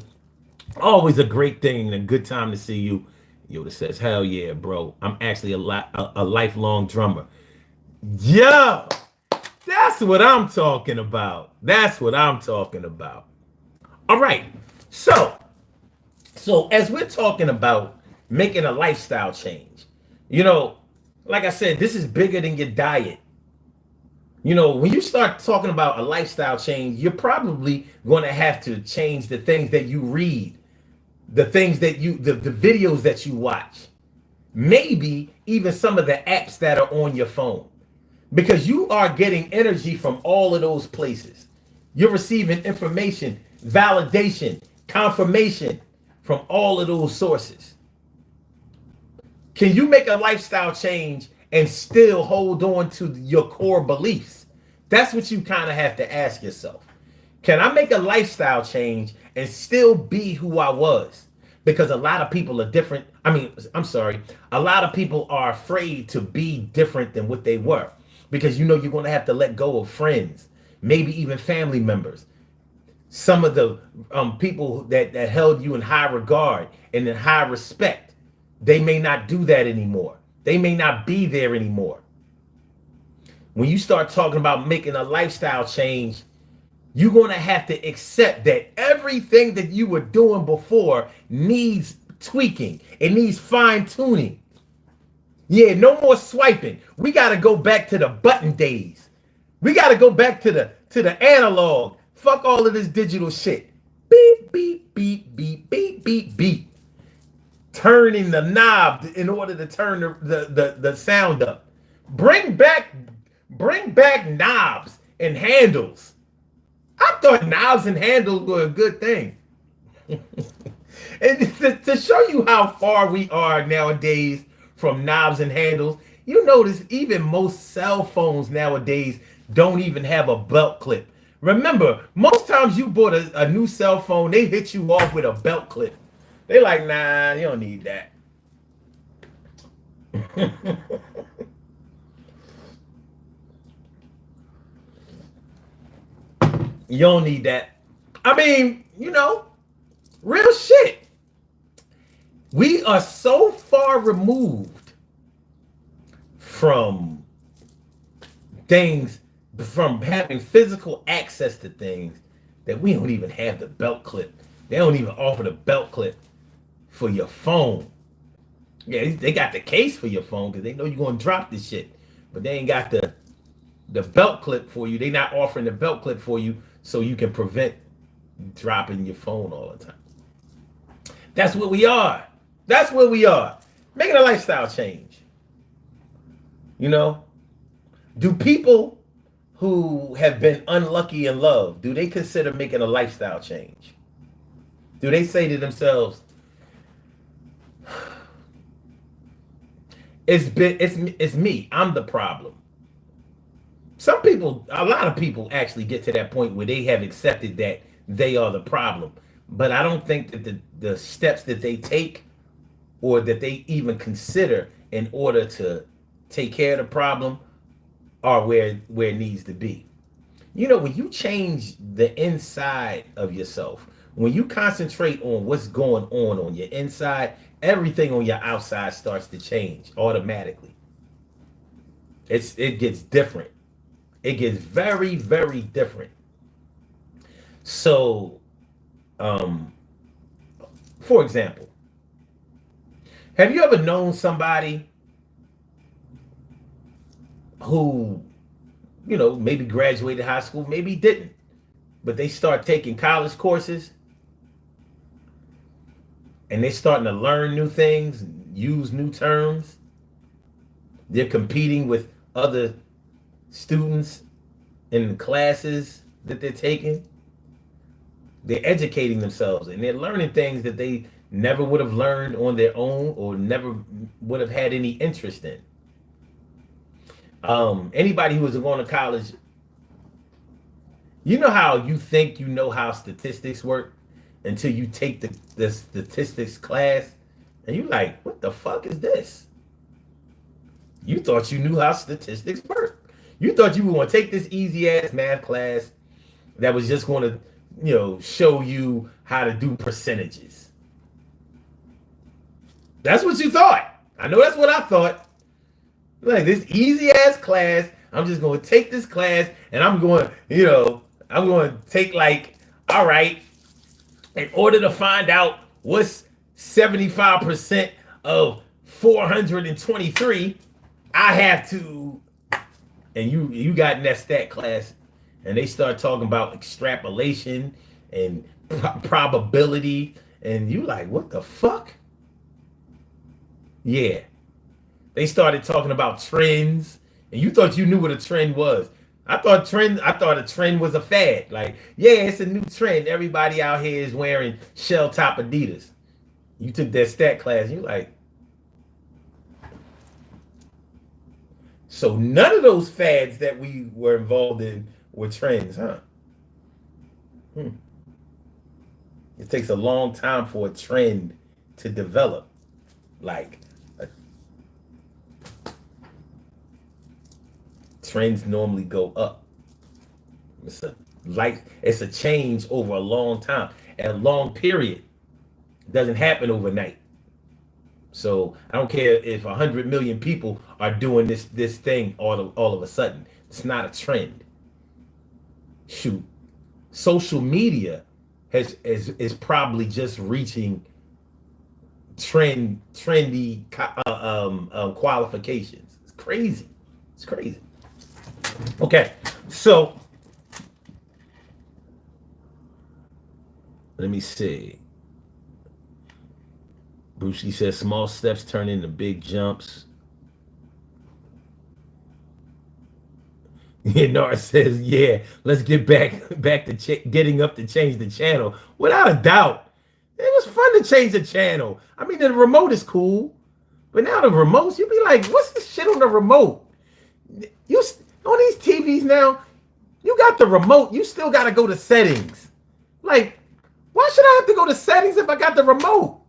Always a great thing and a good time to see you. Yoda says, hell yeah, bro. I'm actually a lifelong drummer. Yo, that's what I'm talking about. All right, so as we're talking about making a lifestyle change, like I said, this is bigger than your diet. When you start talking about a lifestyle change, you're probably going to have to change the things that you read, the things that the videos that you watch, maybe even some of the apps that are on your phone, because you are getting energy from all of those places. You're receiving information, validation, confirmation from all of those sources. Can you make a lifestyle change and still hold on to your core beliefs? That's what you kind of have to ask yourself. Can I make a lifestyle change and still be who I was? Because a lot of people are different. A lot of people are afraid to be different than what they were, because you're going to have to let go of friends, maybe even family members. Some of the people that held you in high regard and in high respect, they may not do that anymore. They may not be there anymore. When you start talking about making a lifestyle change, you're going to have to accept that everything that you were doing before needs tweaking. It needs fine tuning. Yeah, no more swiping. We got to go back to the button days. We got to go back to the analog. Fuck all of this digital shit. Beep, beep, beep, beep, beep, beep, beep. Turning the knob in order to turn the sound up. Bring back knobs and handles. I thought knobs and handles were a good thing. And to show you how far we are nowadays from knobs and handles, you notice even most cell phones nowadays don't even have a belt clip. Remember, most times you bought a new cell phone, they hit you off with a belt clip. They like, nah, you don't need that. You don't need that. I mean, real shit. We are so far removed from things, from having physical access to things, that we don't even have the belt clip. They don't even offer the belt clip for your phone. Yeah, they got the case for your phone because they know you're gonna drop this shit, but they ain't got the belt clip for you. They not offering the belt clip for you so you can prevent dropping your phone all the time. That's what we are. That's where we are. Making a lifestyle change. You know, do people who have been unlucky in love, do they consider making a lifestyle change? Do they say to themselves, it's me, I'm the problem? Some people, a lot of people actually get to that point where they have accepted that they are the problem. But I don't think that the steps that they take or that they even consider in order to take care of the problem are where it needs to be. You know, when you change the inside of yourself, when you concentrate on what's going on your inside, everything on your outside starts to change automatically. It gets different. It gets very, very different. So, for example, have you ever known somebody who, you know, maybe graduated high school, maybe didn't, but they start taking college courses and they're starting to learn new things, use new terms. They're competing with other students in the classes that they're taking. They're educating themselves and they're learning things that they never would have learned on their own or never would have had any interest in. Anybody who was going to college, you know how you think you know how statistics work until you take the statistics class and you like, what the fuck is this? You thought you knew how statistics work. You thought you were going to take this easy ass math class that was just going to, you know, show you how to do percentages. That's what you thought. I know that's what I thought. Like, this easy ass class, I'm just going to take this class and I'm going to, you know, I'm going to take like, all right, in order to find out what's 75% of 423, I have to, and you got in that stat class and they start talking about extrapolation and probability and you like, what the fuck? Yeah. They started talking about trends and you thought you knew what a trend was. I thought a trend was a fad. Like, yeah, it's a new trend. Everybody out here is wearing shell top Adidas. You took that stat class and you're like, so none of those fads that we were involved in were trends, huh? It takes a long time for a trend to develop. Like, trends normally go up. It's a change over a long time, and a long period. It doesn't happen overnight. So I don't care if 100 million people are doing this thing all of a sudden. It's not a trend. Shoot, social media is probably just reaching trendy qualifications. It's crazy. It's crazy. Okay, so let me see. Brucey says small steps turn into big jumps. Yeah, Nora says, yeah, let's get back to getting up to change the channel. Without a doubt. It was fun to change the channel. I mean, the remote is cool. But now the remotes, you'll be like, what's the shit on the remote? You on these TVs now, you got the remote, you still got to go to settings. Like, why should I have to go to settings if I got the remote?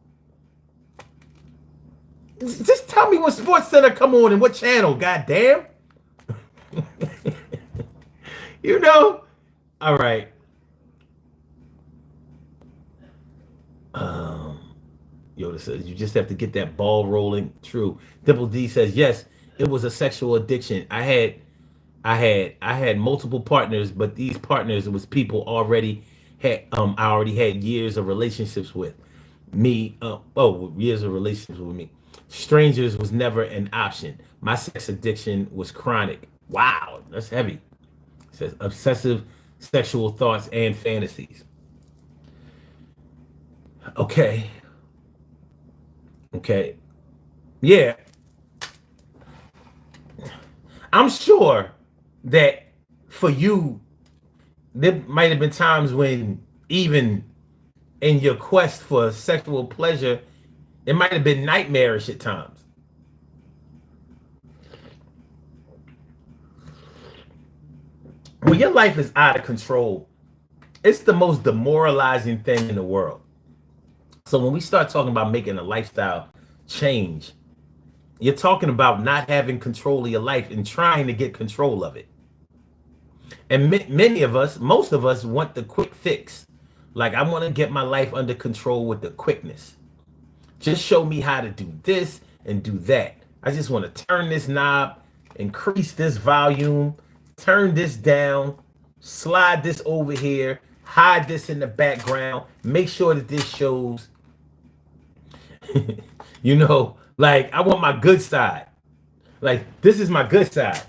Just tell me when Sports Center come on and what channel, goddamn. You know? All right. Yoda says you just have to get that ball rolling. True. Dimple D says yes. It was a sexual addiction. I had multiple partners, but these partners was people already had I already had years of relationships with me. Years of relationships with me. Strangers was never an option. My sex addiction was chronic. Wow, that's heavy. It says obsessive sexual thoughts and fantasies. Okay. Okay. Yeah. I'm sure that for you, there might have been times when even in your quest for sexual pleasure, it might have been nightmarish at times. When your life is out of control, it's the most demoralizing thing in the world. So when we start talking about making a lifestyle change, you're talking about not having control of your life and trying to get control of it. And many of us, most of us want the quick fix. Like, I want to get my life under control with the quickness. Just show me how to do this and do that. I just want to turn this knob, increase this volume, turn this down, slide this over here, hide this in the background, make sure that this shows. Like, I want my good side. Like, this is my good side.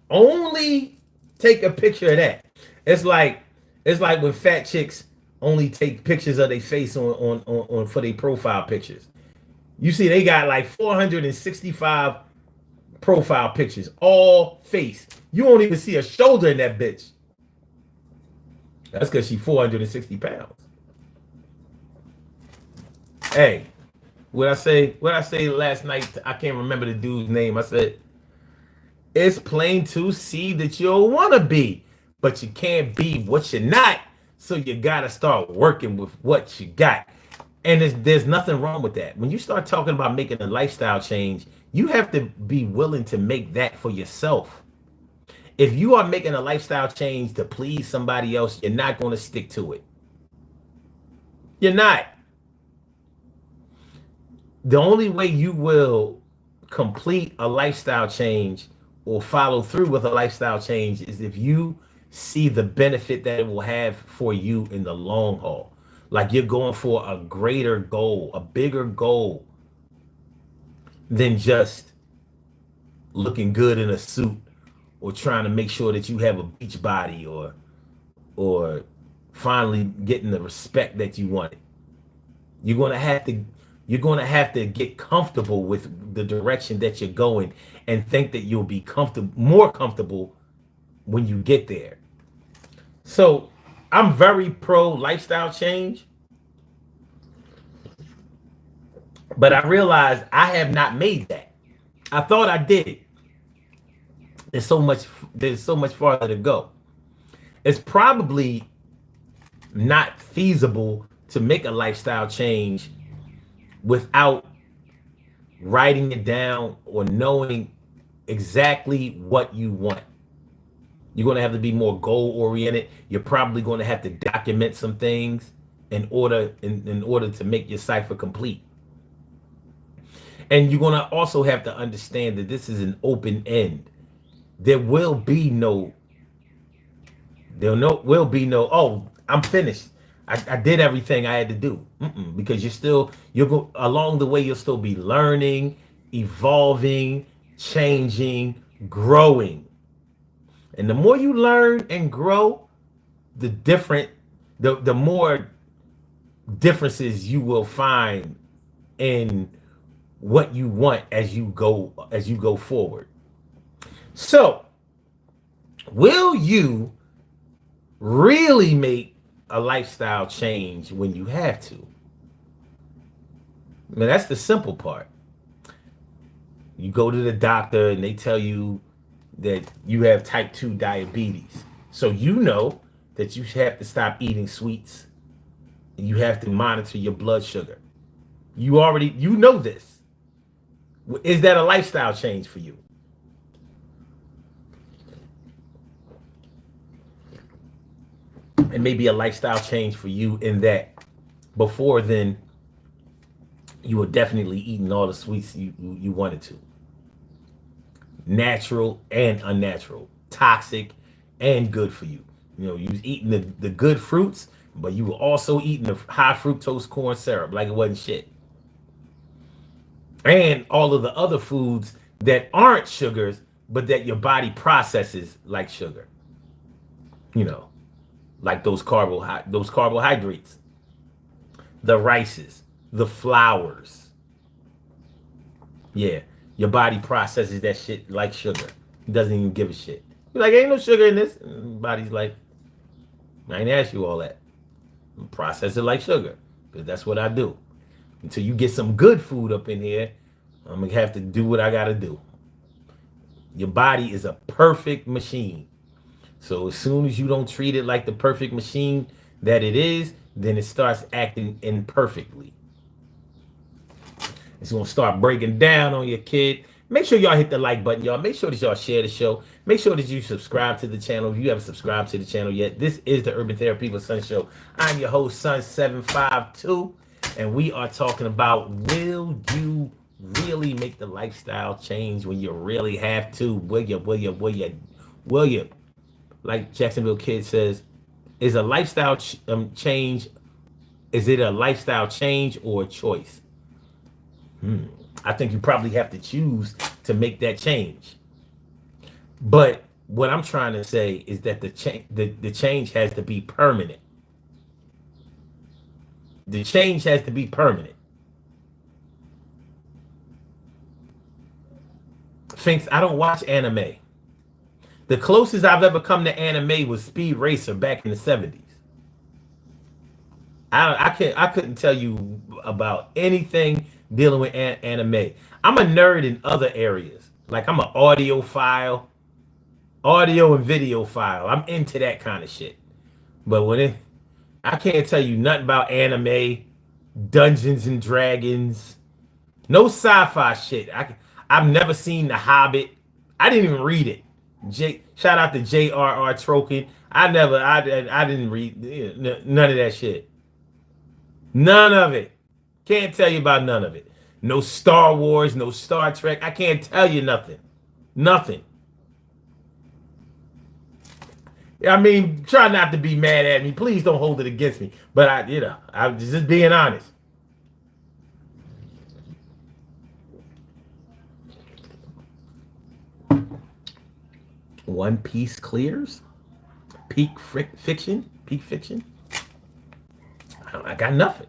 Only take a picture of that. It's like when fat chicks only take pictures of their face on for their profile pictures. You see, they got like 465 profile pictures, all face. You won't even see a shoulder in that bitch. That's because she's 460 pounds. Hey, what I say last night, I can't remember the dude's name. I said, it's plain to see that you don't want to be, but you can't be what you're not. So you got to start working with what you got. And there's nothing wrong with that. When you start talking about making a lifestyle change, you have to be willing to make that for yourself. If you are making a lifestyle change to please somebody else, you're not going to stick to it. You're not. The only way you will complete a lifestyle change or follow through with a lifestyle change is if you see the benefit that it will have for you in the long haul. Like, you're going for a greater goal, a bigger goal than just looking good in a suit or trying to make sure that you have a beach body or finally getting the respect that you wanted. You're going to have to get comfortable with the direction that you're going and think that you'll be more comfortable when you get there. So I'm very pro lifestyle change, but I realized I have not made that. I thought I did. There's so much farther to go. It's probably not feasible to make a lifestyle change without writing it down or knowing exactly what you want. You're going to have to be more goal oriented. You're probably going to have to document some things in order to make your cipher complete. And you're going to also have to understand that this is an open end. There will be no, oh, I'm finished. I did everything I had to do. Because along the way, you'll still be learning, evolving, changing, growing. And the more you learn and grow, the more differences you will find in what you want as you go forward. So, will you really make a lifestyle change when you have to? I mean, that's the simple part. You go to the doctor and they tell you that you have type 2 diabetes. So you know that you have to stop eating sweets. You have to monitor your blood sugar. You know this. Is that a lifestyle change for you? It may be a lifestyle change for you in that before then you were definitely eating all the sweets you wanted to. Natural and unnatural, toxic and good for you. You know, you was eating the good fruits, but you were also eating the high fructose corn syrup like it wasn't shit. And all of the other foods that aren't sugars, but that your body processes like sugar. You know, like those carbohydrates, the rices, the flours. Yeah, your body processes that shit like sugar. It doesn't even give a shit. You're like, ain't no sugar in this. And the body's like, I ain't ask you all that. Process it like sugar, because that's what I do. Until you get some good food up in here, I'm gonna have to do what I gotta do. Your body is a perfect machine. So as soon as you don't treat it like the perfect machine that it is, then it starts acting imperfectly. It's gonna start breaking down on your kid. Make sure y'all hit the like button, y'all. Make sure that y'all share the show. Make sure that you subscribe to the channel if you haven't subscribed to the channel yet. This is the Urban Therapy with Sun Show. I'm your host, Sun752, and we are talking about, will you really make the lifestyle change when you really have to? Will you? Like Jacksonville Kid says, is a lifestyle change, is it a lifestyle change or a choice? I think you probably have to choose to make that change. But what I'm trying to say is that the change has to be permanent. The change has to be permanent. Thinks I don't watch anime. The closest I've ever come to anime was Speed Racer back in the 70s. I couldn't tell you about anything dealing with anime. I'm a nerd in other areas. Like I'm an audiophile, audio and video file. I'm into that kind of shit. But I can't tell you nothing about anime, Dungeons and Dragons, no sci-fi shit. I've never seen The Hobbit. I didn't even read it. Shout out to J.R.R. Tolkien. I didn't read none of that shit. None of it. Can't tell you about none of it. No Star Wars, no Star Trek. I can't tell you nothing. Nothing. I mean, try not to be mad at me. Please don't hold it against me. But I'm just being honest. One Piece clears. Peak fiction. I got nothing.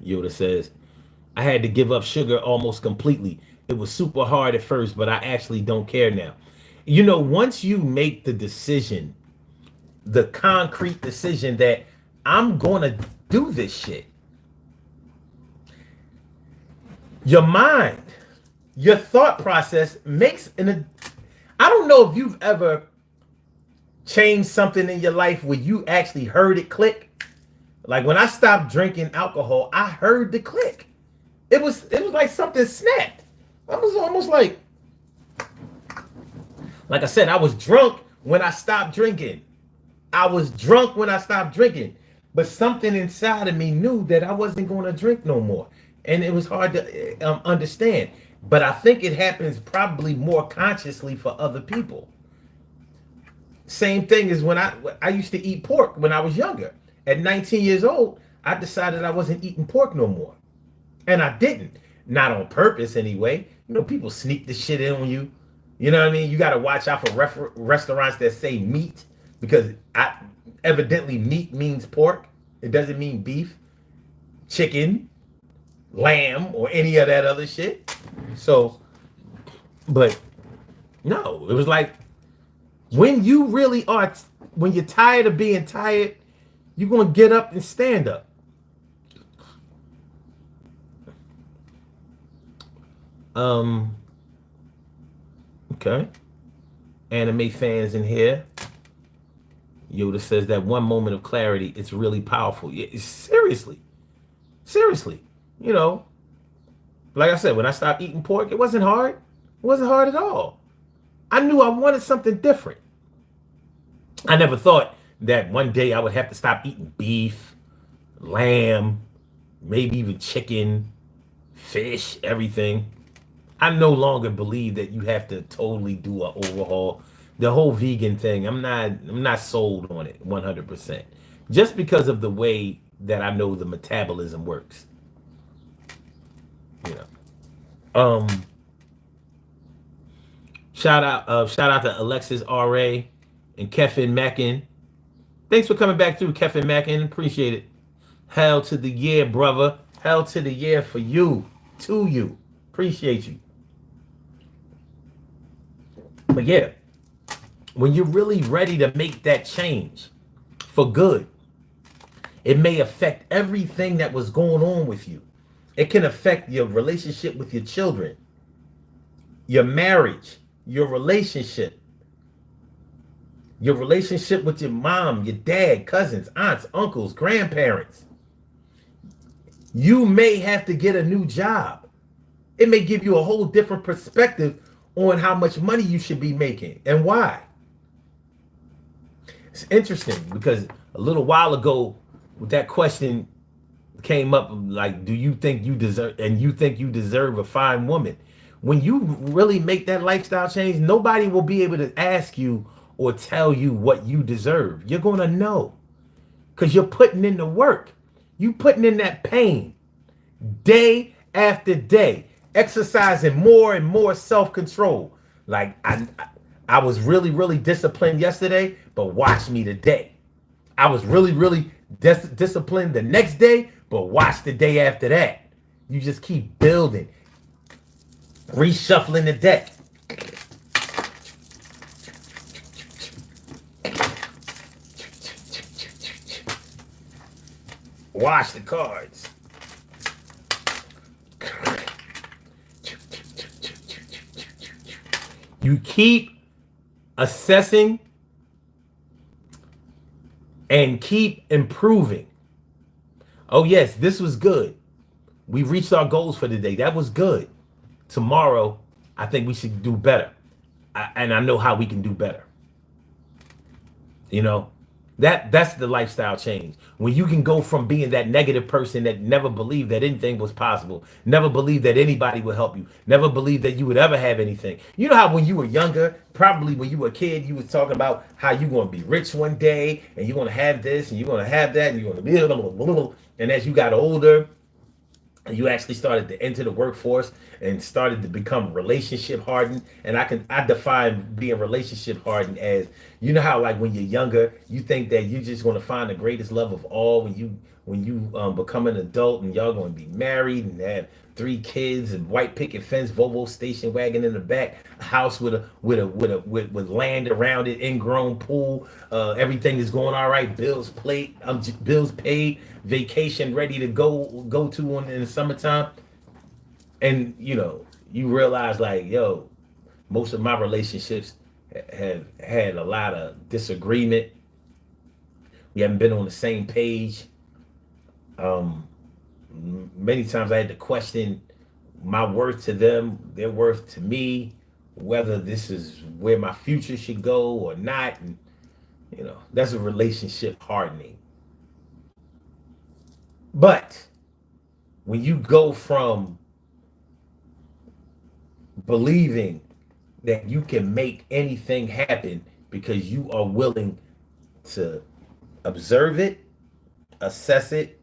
Yoda says, I had to give up sugar almost completely. It was super hard at first, but I actually don't care now. You know, once you make the decision, the concrete decision that I'm going to do this shit, your mind, your thought process makes I don't know if you've ever changed something in your life where you actually heard it click. Like when I stopped drinking alcohol, I heard the click. It was like something snapped. I was almost like I said, I was drunk when I stopped drinking. But something inside of me knew that I wasn't going to drink no more. And it was hard to understand. But I think it happens probably more consciously for other people. Same thing as when I used to eat pork when I was younger. At 19 years old, I decided I wasn't eating pork no more. And I didn't. Not on purpose anyway. You know, people sneak the shit in on you. You know what I mean? You got to watch out for restaurants that say meat, because evidently meat means pork. It doesn't mean beef, chicken, lamb, or any of that other shit. So, but no, it was like when you really are, when you're tired of being tired, you're going to get up and stand up. Okay. Anime fans in here. Yoda says that one moment of clarity, it's really powerful. Yeah, seriously. You know, like I said, when I stopped eating pork, it wasn't hard. It wasn't hard at all. I knew I wanted something different. I never thought that one day I would have to stop eating beef, lamb, maybe even chicken, fish, everything. I no longer believe that you have to totally do an overhaul. The whole vegan thing, I'm not sold on it 100%. Just because of the way that I know the metabolism works, you know. Um shout out to Alexis RA and Kevin Mackin. Thanks for coming back through, Kevin Mackin. Appreciate it. Hell to the year, brother. Hell to the year for you. To you. Appreciate you. But yeah, when you're really ready to make that change for good, it may affect everything that was going on with you. It can affect your relationship with your children, your marriage, your relationship with your mom, your dad, cousins, aunts, uncles, grandparents. You may have to get a new job. It may give you a whole different perspective on how much money you should be making and why. It's interesting because a little while ago, with that question came up, like, do you think you deserve a fine woman? When you really make that lifestyle change, nobody will be able to ask you or tell you what you deserve. You're going to know because you're putting in the work. You putting in that pain day after day, exercising more and more self-control. Like I was really, really disciplined yesterday, but watch me today. I was really, really disciplined the next day, but watch the day after that. You just keep building, reshuffling the deck. Watch the cards. You keep assessing and keep improving. Oh, yes, this was good. We reached our goals for today. That was good. Tomorrow, I think we should do better. And I know how we can do better. You know, that's the lifestyle change. When you can go from being that negative person that never believed that anything was possible, never believed that anybody would help you, never believed that you would ever have anything. You know how when you were younger, probably when you were a kid, you was talking about how you're going to be rich one day and you're going to have this and you're going to have that and you're going to be blah, blah, blah, blah. And as you got older, you actually started to enter the workforce and started to become relationship hardened. And I define being relationship hardened as, you know how like when you're younger you think that you're just going to find the greatest love of all when you become an adult and y'all going to be married and have 3 kids and white picket fence, Volvo station wagon in the back, a house with land around it, ingrown pool, everything is going all right, bills paid, vacation ready to go to in the summertime. And you realize like, yo, most of my relationships have had a lot of disagreement. We haven't been on the same page. Many times I had to question my worth to them, their worth to me, whether this is where my future should go or not. And that's a relationship hardening. But when you go from believing that you can make anything happen because you are willing to observe it, assess it,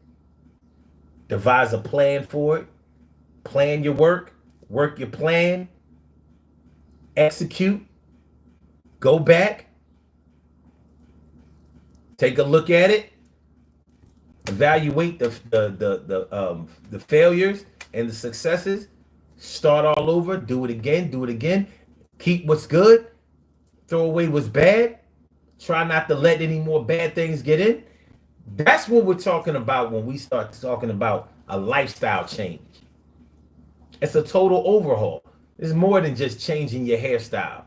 devise a plan for it, plan your work your plan, execute, go back, take a look at it, evaluate the failures and the successes, start all over, do it again, keep what's good, throw away what's bad, try not to let any more bad things get in. That's what we're talking about when we start talking about a lifestyle change. It's a total overhaul. It's more than just changing your hairstyle,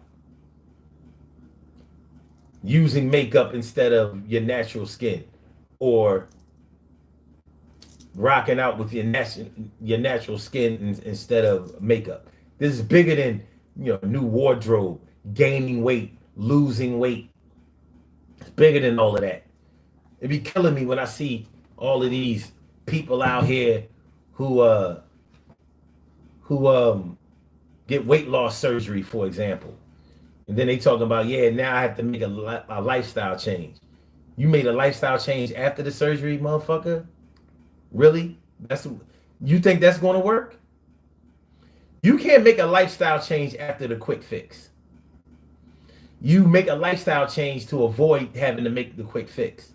using makeup instead of your natural skin, or rocking out with your natural skin instead of makeup. This is bigger than new wardrobe, gaining weight, losing weight. It's bigger than all of that. It'd be killing me when I see all of these people out here who who get weight loss surgery, for example. And then they talking about, yeah, now I have to make a lifestyle change. You made a lifestyle change after the surgery, motherfucker? Really? You think that's going to work? You can't make a lifestyle change after the quick fix. You make a lifestyle change to avoid having to make the quick fix.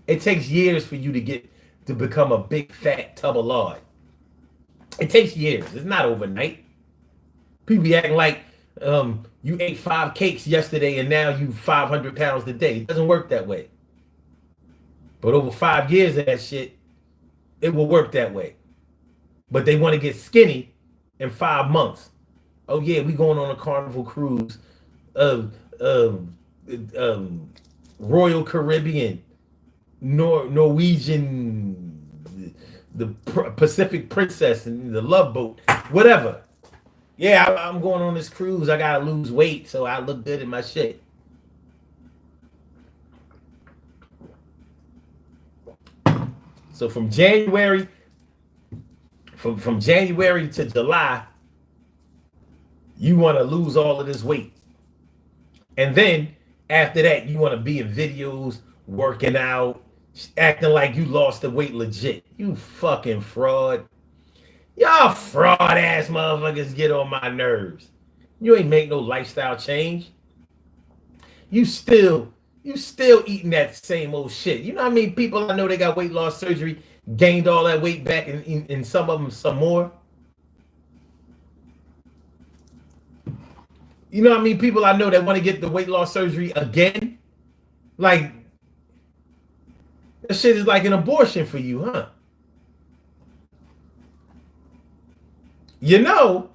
It takes years for you to become a big fat tub of lard. It takes years. It's not overnight. People be acting like you ate 5 cakes yesterday and now you 500 pounds today. It doesn't work that way. But over 5 years of that shit, it will work that way. But they want to get skinny in 5 months. Oh yeah, we going on a Carnival cruise, Royal Caribbean, Norwegian, the Pacific Princess and the Love Boat, whatever. Yeah, I'm going on this cruise. I gotta lose weight so I look good in my shit. So from January to July, you want to lose all of this weight. And then after that, you want to be in videos, working out, acting like you lost the weight legit. You fucking fraud. Y'all fraud ass motherfuckers get on my nerves. You ain't make no lifestyle change. You still eating that same old shit. You know what I mean? People I know they got weight loss surgery, gained all that weight back, and some of them some more. You know what I mean? People I know that want to get the weight loss surgery again. Like, that shit is like an abortion for you, huh? You know,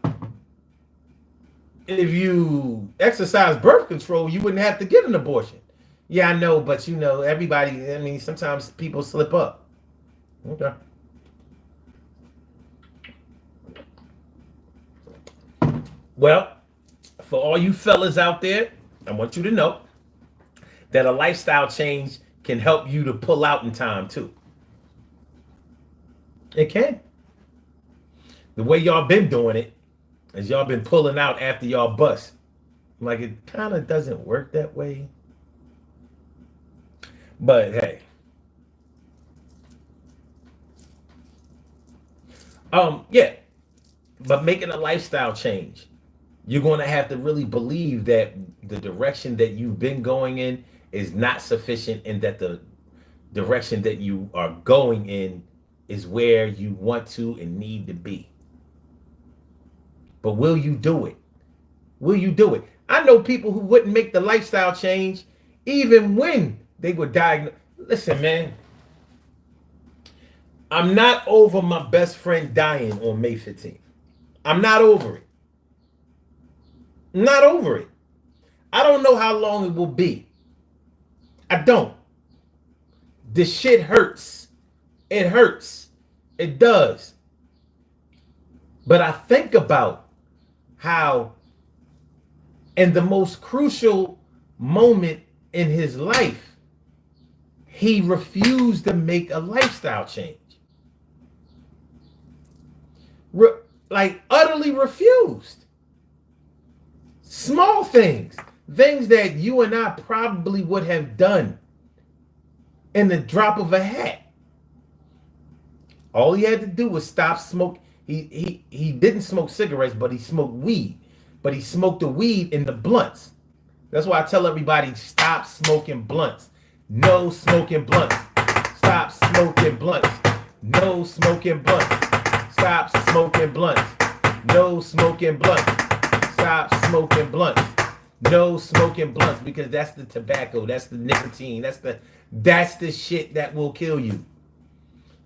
if you exercise birth control, you wouldn't have to get an abortion. Yeah, I know, but you know, everybody, I mean, sometimes people slip up. Okay. Well, for all you fellas out there, I want you to know that a lifestyle change can help you to pull out in time too. It can. The way y'all been doing it is y'all been pulling out after y'all bust. Like, it kind of doesn't work that way. But hey. Yeah. But making a lifestyle change, you're going to have to really believe that the direction that you've been going in is not sufficient, and that the direction that you are going in is where you want to and need to be. But will you do it? Will you do it? I know people who wouldn't make the lifestyle change even when they were diagnosed. Listen, man. I'm not over my best friend dying on May 15th. I'm not over it. I'm not over it. I don't know how long it will be. I don't. This shit hurts. It hurts. It does. But I think about how in the most crucial moment in his life, he refused to make a lifestyle change. Like, utterly refused. Small things that you and I probably would have done in the drop of a hat. All he had to do was stop smoking. He didn't smoke cigarettes, but he smoked weed. But he smoked the weed in the blunts. That's why I tell everybody, stop smoking blunts. No smoking blunts. Stop smoking blunts. No smoking blunts. Stop smoking blunts. No smoking blunts. Stop smoking blunts. No smoking blunts, because that's the tobacco. That's the nicotine. That's the shit that will kill you.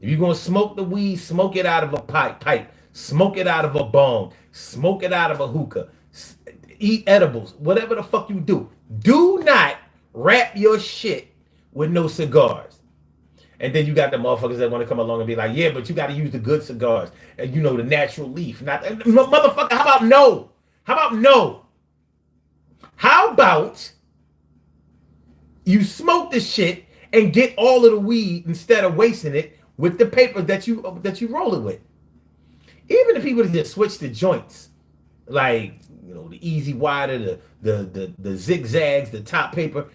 If you're going to smoke the weed, smoke it out of a pipe. Smoke it out of a bong. Smoke it out of a hookah. Eat edibles. Whatever the fuck you do. Do not wrap your shit with no cigars. And then you got the motherfuckers that want to come along and be like, yeah, but you got to use the good cigars. And you know, the natural leaf. Not motherfucker, how about no? How about no? How about you smoke the shit and get all of the weed instead of wasting it with the paper that you roll it with. Even if he would have just switched the joints, like the easy wider, the zigzags, the top paper.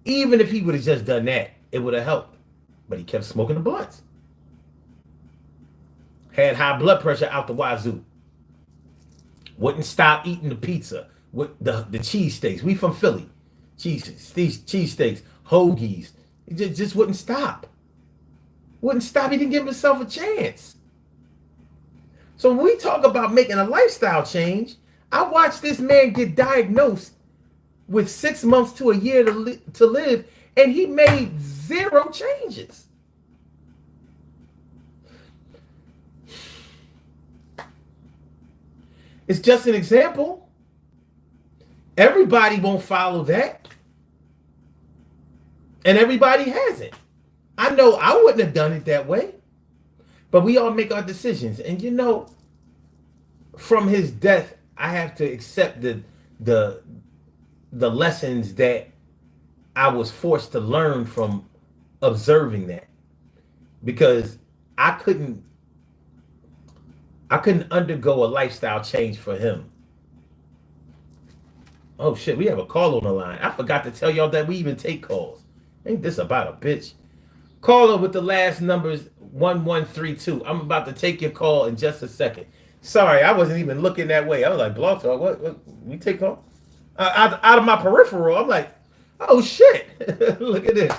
Even if he would have just done that, it would have helped. But he kept smoking the blunts. Had high blood pressure out the wazoo. Wouldn't stop eating the pizza with the cheesesteaks. We from Philly. Cheesesteaks, hoagies. He just wouldn't stop. Wouldn't stop. He didn't give himself a chance. So when we talk about making a lifestyle change, I watched this man get diagnosed with 6 months to a year to live, and he made 0 changes. It's just an example. Everybody won't follow that. And everybody hasn't. I know I wouldn't have done it that way. But we all make our decisions. And from his death, I have to accept the lessons that I was forced to learn from observing that. Because I couldn't undergo a lifestyle change for him. Oh shit, we have a call on the line. I forgot to tell y'all that we even take calls. Ain't this about a bitch? Caller with the last numbers 1132. I'm about to take your call in just a second. Sorry, I wasn't even looking that way. I was like, Blog Talk, what? We take call? Out of my peripheral, I'm like, oh shit. Look at this.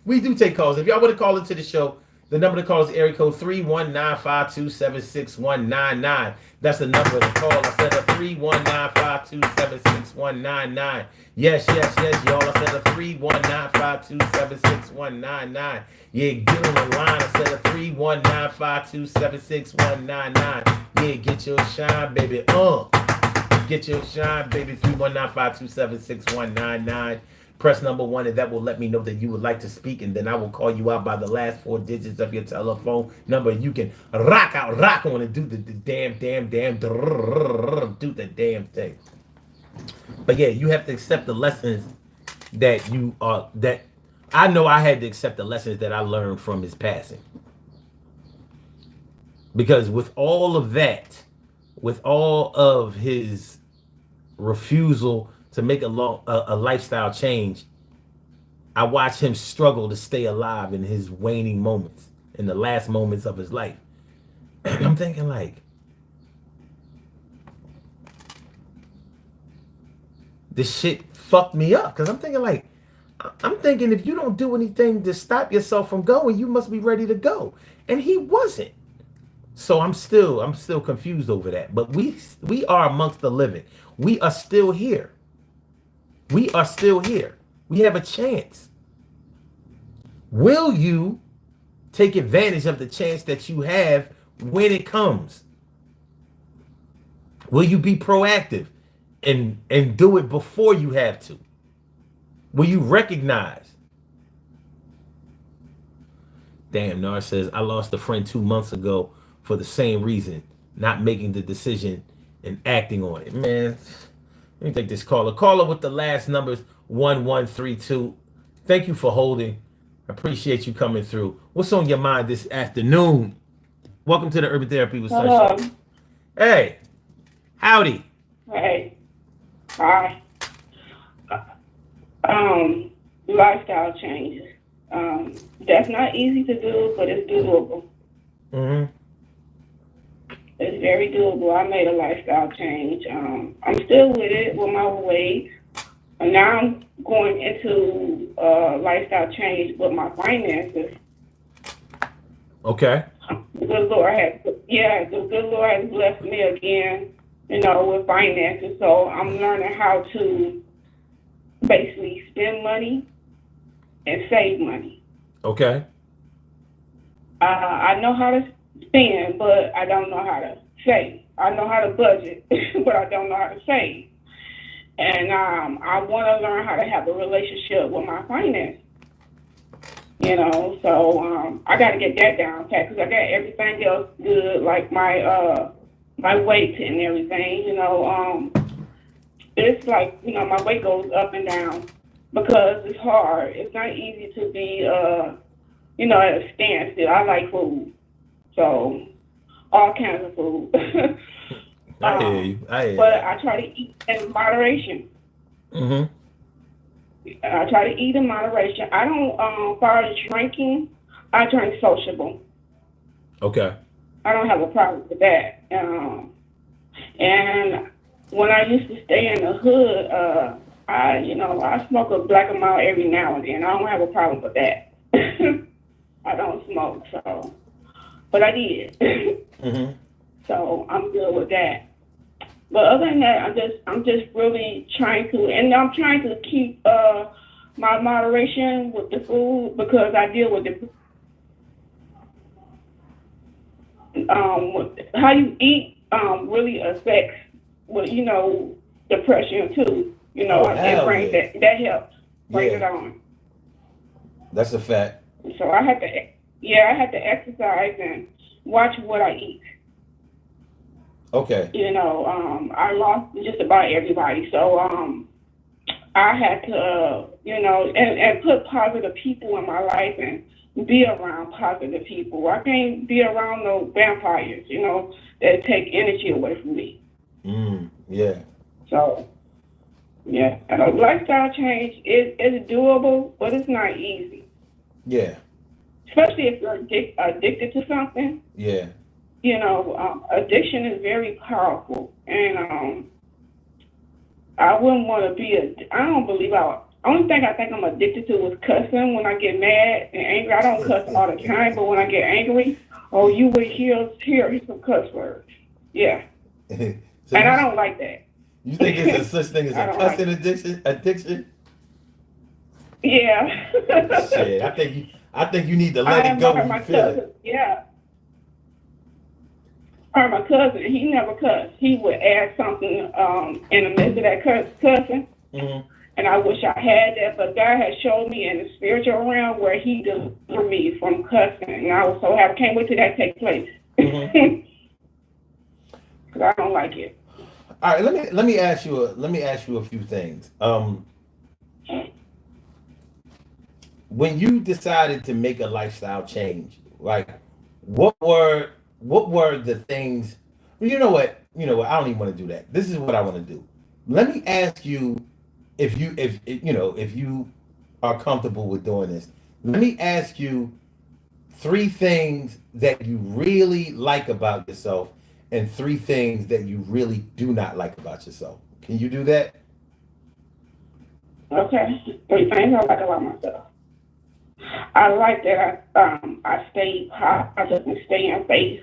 We do take calls. If y'all want to call into the show, the number to call is area code 319-527-6199. That's the number to call. I said a 319-527-6199. Yes, y'all. I said a 319-527-6199. Yeah, get on the line. I said a 319-527-6199. Yeah, get your shine, baby. Get your shine, baby. 319-527-6199. Press number 1, and that will let me know that you would like to speak, and then I will call you out by the last 4 digits of your telephone number. You can rock on and do the damn, do the damn thing. But yeah, you have to accept the lessons that I know I had to accept the lessons that I learned from his passing. Because with all of that, with all of his refusal to make a lifestyle change, I watched him struggle to stay alive in his waning moments, in the last moments of his life. And I'm thinking like, this shit fucked me up. Because I'm thinking if you don't do anything to stop yourself from going, you must be ready to go. And he wasn't. So I'm still confused over that. But we are amongst the living. We are still here. We are still here. We have a chance. Will you take advantage of the chance that you have when it comes? Will you be proactive and do it before you have to? Will you recognize? Damn, Nar says, I lost a friend 2 months ago for the same reason, not making the decision and acting on it. Man, let me take this caller. Caller with the last numbers 1132. Thank you for holding. I appreciate you coming through. What's on your mind this afternoon? Welcome to the Urban Therapy with Sunshine. Hey, howdy. Hey, hi. Lifestyle changes. That's not easy to do, but it's doable. Mm-hmm. It's very doable. I made a lifestyle change. I'm still with it with my weight. And now I'm going into lifestyle change with my finances. Okay. The good Lord has blessed me again, with finances. So I'm learning how to basically spend money and save money. Okay. I know how to spend, but I don't know how to save. I know how to budget, but I don't know how to save. And I want to learn how to have a relationship with my finances. So I got to get that down, okay? Because I got everything else good, like my weight and everything. It's like my weight goes up and down. because it's hard. It's not easy to be, at a standstill. I like food, so all kinds of food. I hear you. I hear But you. I try to eat in moderation. Mm-hmm. I try to eat in moderation. I don't, as far as drinking, I drink sociable. Okay. I don't have a problem with that. And when I used to stay in the hood, I smoke a black amount every now and then. I don't have a problem with that. I don't smoke, so, but I did. Mm-hmm. So I'm good with that. But other than that, I'm just really trying to, and I'm trying to keep my moderation with the food because I deal with the how you eat really affects depression too. Oh, It hell brings yeah. that helps bring it Yeah. on. That's a fact. So I have to exercise and watch what I eat. Okay. I lost just about everybody, so I had to, and put positive people in my life and be around positive people. I can't be around no vampires, that take energy away from me. Yeah. So, yeah, a lifestyle change is doable, but it's not easy, Yeah. especially if you're addicted to something. Yeah. Addiction is very powerful, and I wouldn't want to be I don't believe only thing I think I'm addicted to was cussing when I get mad and angry. I don't cuss all the time, but when I get angry, oh, you would hear some cuss words. Yeah. So And I don't like that. you think there's a such thing as I a don't cussing like addiction? Yeah. Shit, I think you need to let I it go admire when you my feel cousin. it. Yeah. Or my cousin, he never cussed. He would add something in the midst of that cussing. Mm-hmm. And I wish I had that, but God has showed me in the spiritual realm where He delivered me from cussing, and I was so happy. Can't wait till that takes place. Mm-hmm. Cause I don't like it. All right, let me ask you a few things. When you decided to make a lifestyle change, like what were the things? Well, you know what? I don't even want to do that. This is what I want to do. Let me ask you if you are comfortable with doing this. Let me ask you 3 things that you really like about yourself and 3 things that you really do not like about yourself. Can you do that? Okay. 3 things I like about myself. I like that I stay positive and stay in faith.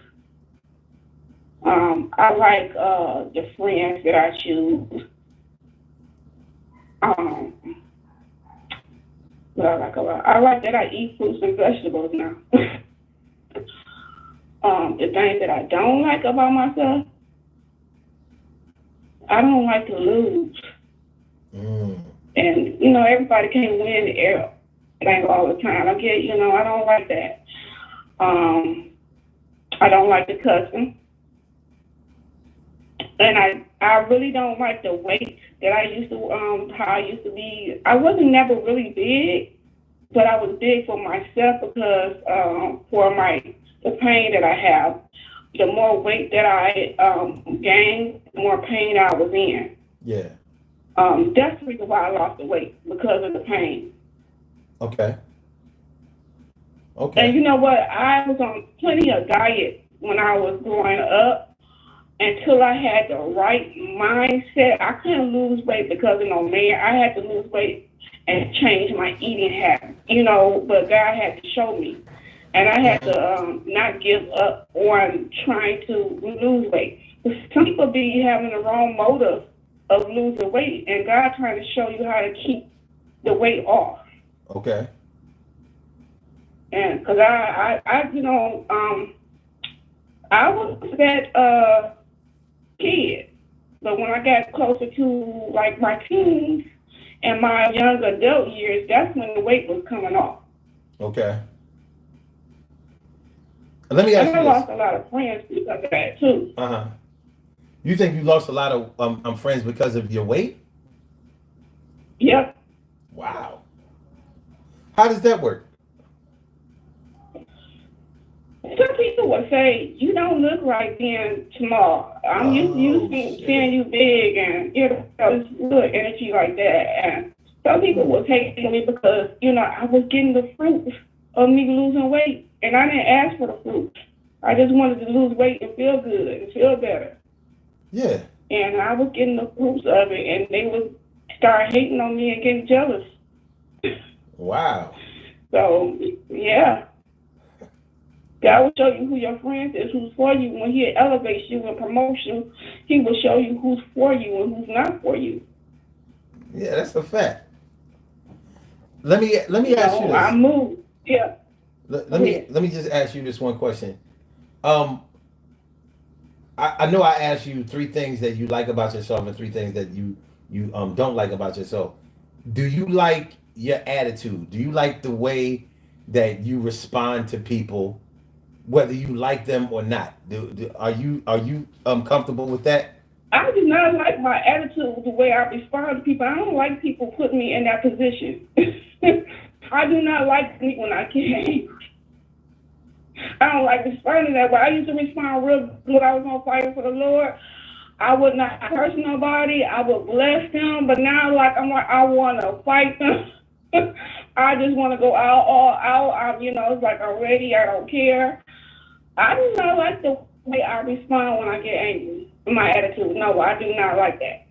I like the friends that I choose. What I like about I like that I eat fruits and vegetables now. The thing that I don't like about myself, I don't like to lose. And everybody can't win everything all the time. I don't like that. I don't like the cussing. And I really don't like the weight that I used to how I used to be. I wasn't never really big, but I was big for myself because for the pain that I have. The more weight that I gained, the more pain I was in. Yeah. That's the reason why I lost the weight, because of the pain. Okay. And you know what? I was on plenty of diet when I was growing up until I had the right mindset. I couldn't lose weight because of no man. I had to lose weight and change my eating habits, but God had to show me. And I had to not give up on trying to lose weight. Some people be having the wrong motive of losing weight, and God trying to show you how to keep the weight off. Okay. And because I was that kid, but when I got closer to like my teens and my young adult years, that's when the weight was coming off. Okay. Let me ask and you I this. lost a lot of friends because of that too. Uh-huh. You think you lost a lot of friends because of your weight? Yep. Wow. Wow. How does that work? Some people would say, you don't look right being small. I'm used to you Oh seeing shit. you big and, this good energy like that. And some people Hmm. would take me because, I was getting the fruits of me losing weight. And I didn't ask for the fruits. I just wanted to lose weight and feel good and feel better. Yeah. And I was getting the fruits of it, and they would start hating on me and getting jealous. Wow. So, yeah, God will show you who your friends is, who's for you. When He elevates you and promotes you, He will show you who's for you and who's not for you. Yeah, that's a fact. Let me ask you I this. moved. Yeah, Let, go let me ahead. let me just ask you this one question. Um, I know I asked you three things that you like about yourself and three things that you don't like about yourself. Do you like your attitude? Do you like the way that you respond to people, whether you like them or not? Are you comfortable with that? I do not like my attitude, the way I respond to people. I don't like people putting me in that position. I do not like me when I get angry. I don't like responding that way. I used to respond real good when I was on fire for the Lord. I would not curse nobody. I would bless them. But now, I want to fight them. I just want to go out, all out. It's like I'm ready. I don't care. I do not like the way I respond when I get angry. My attitude. No, I do not like that.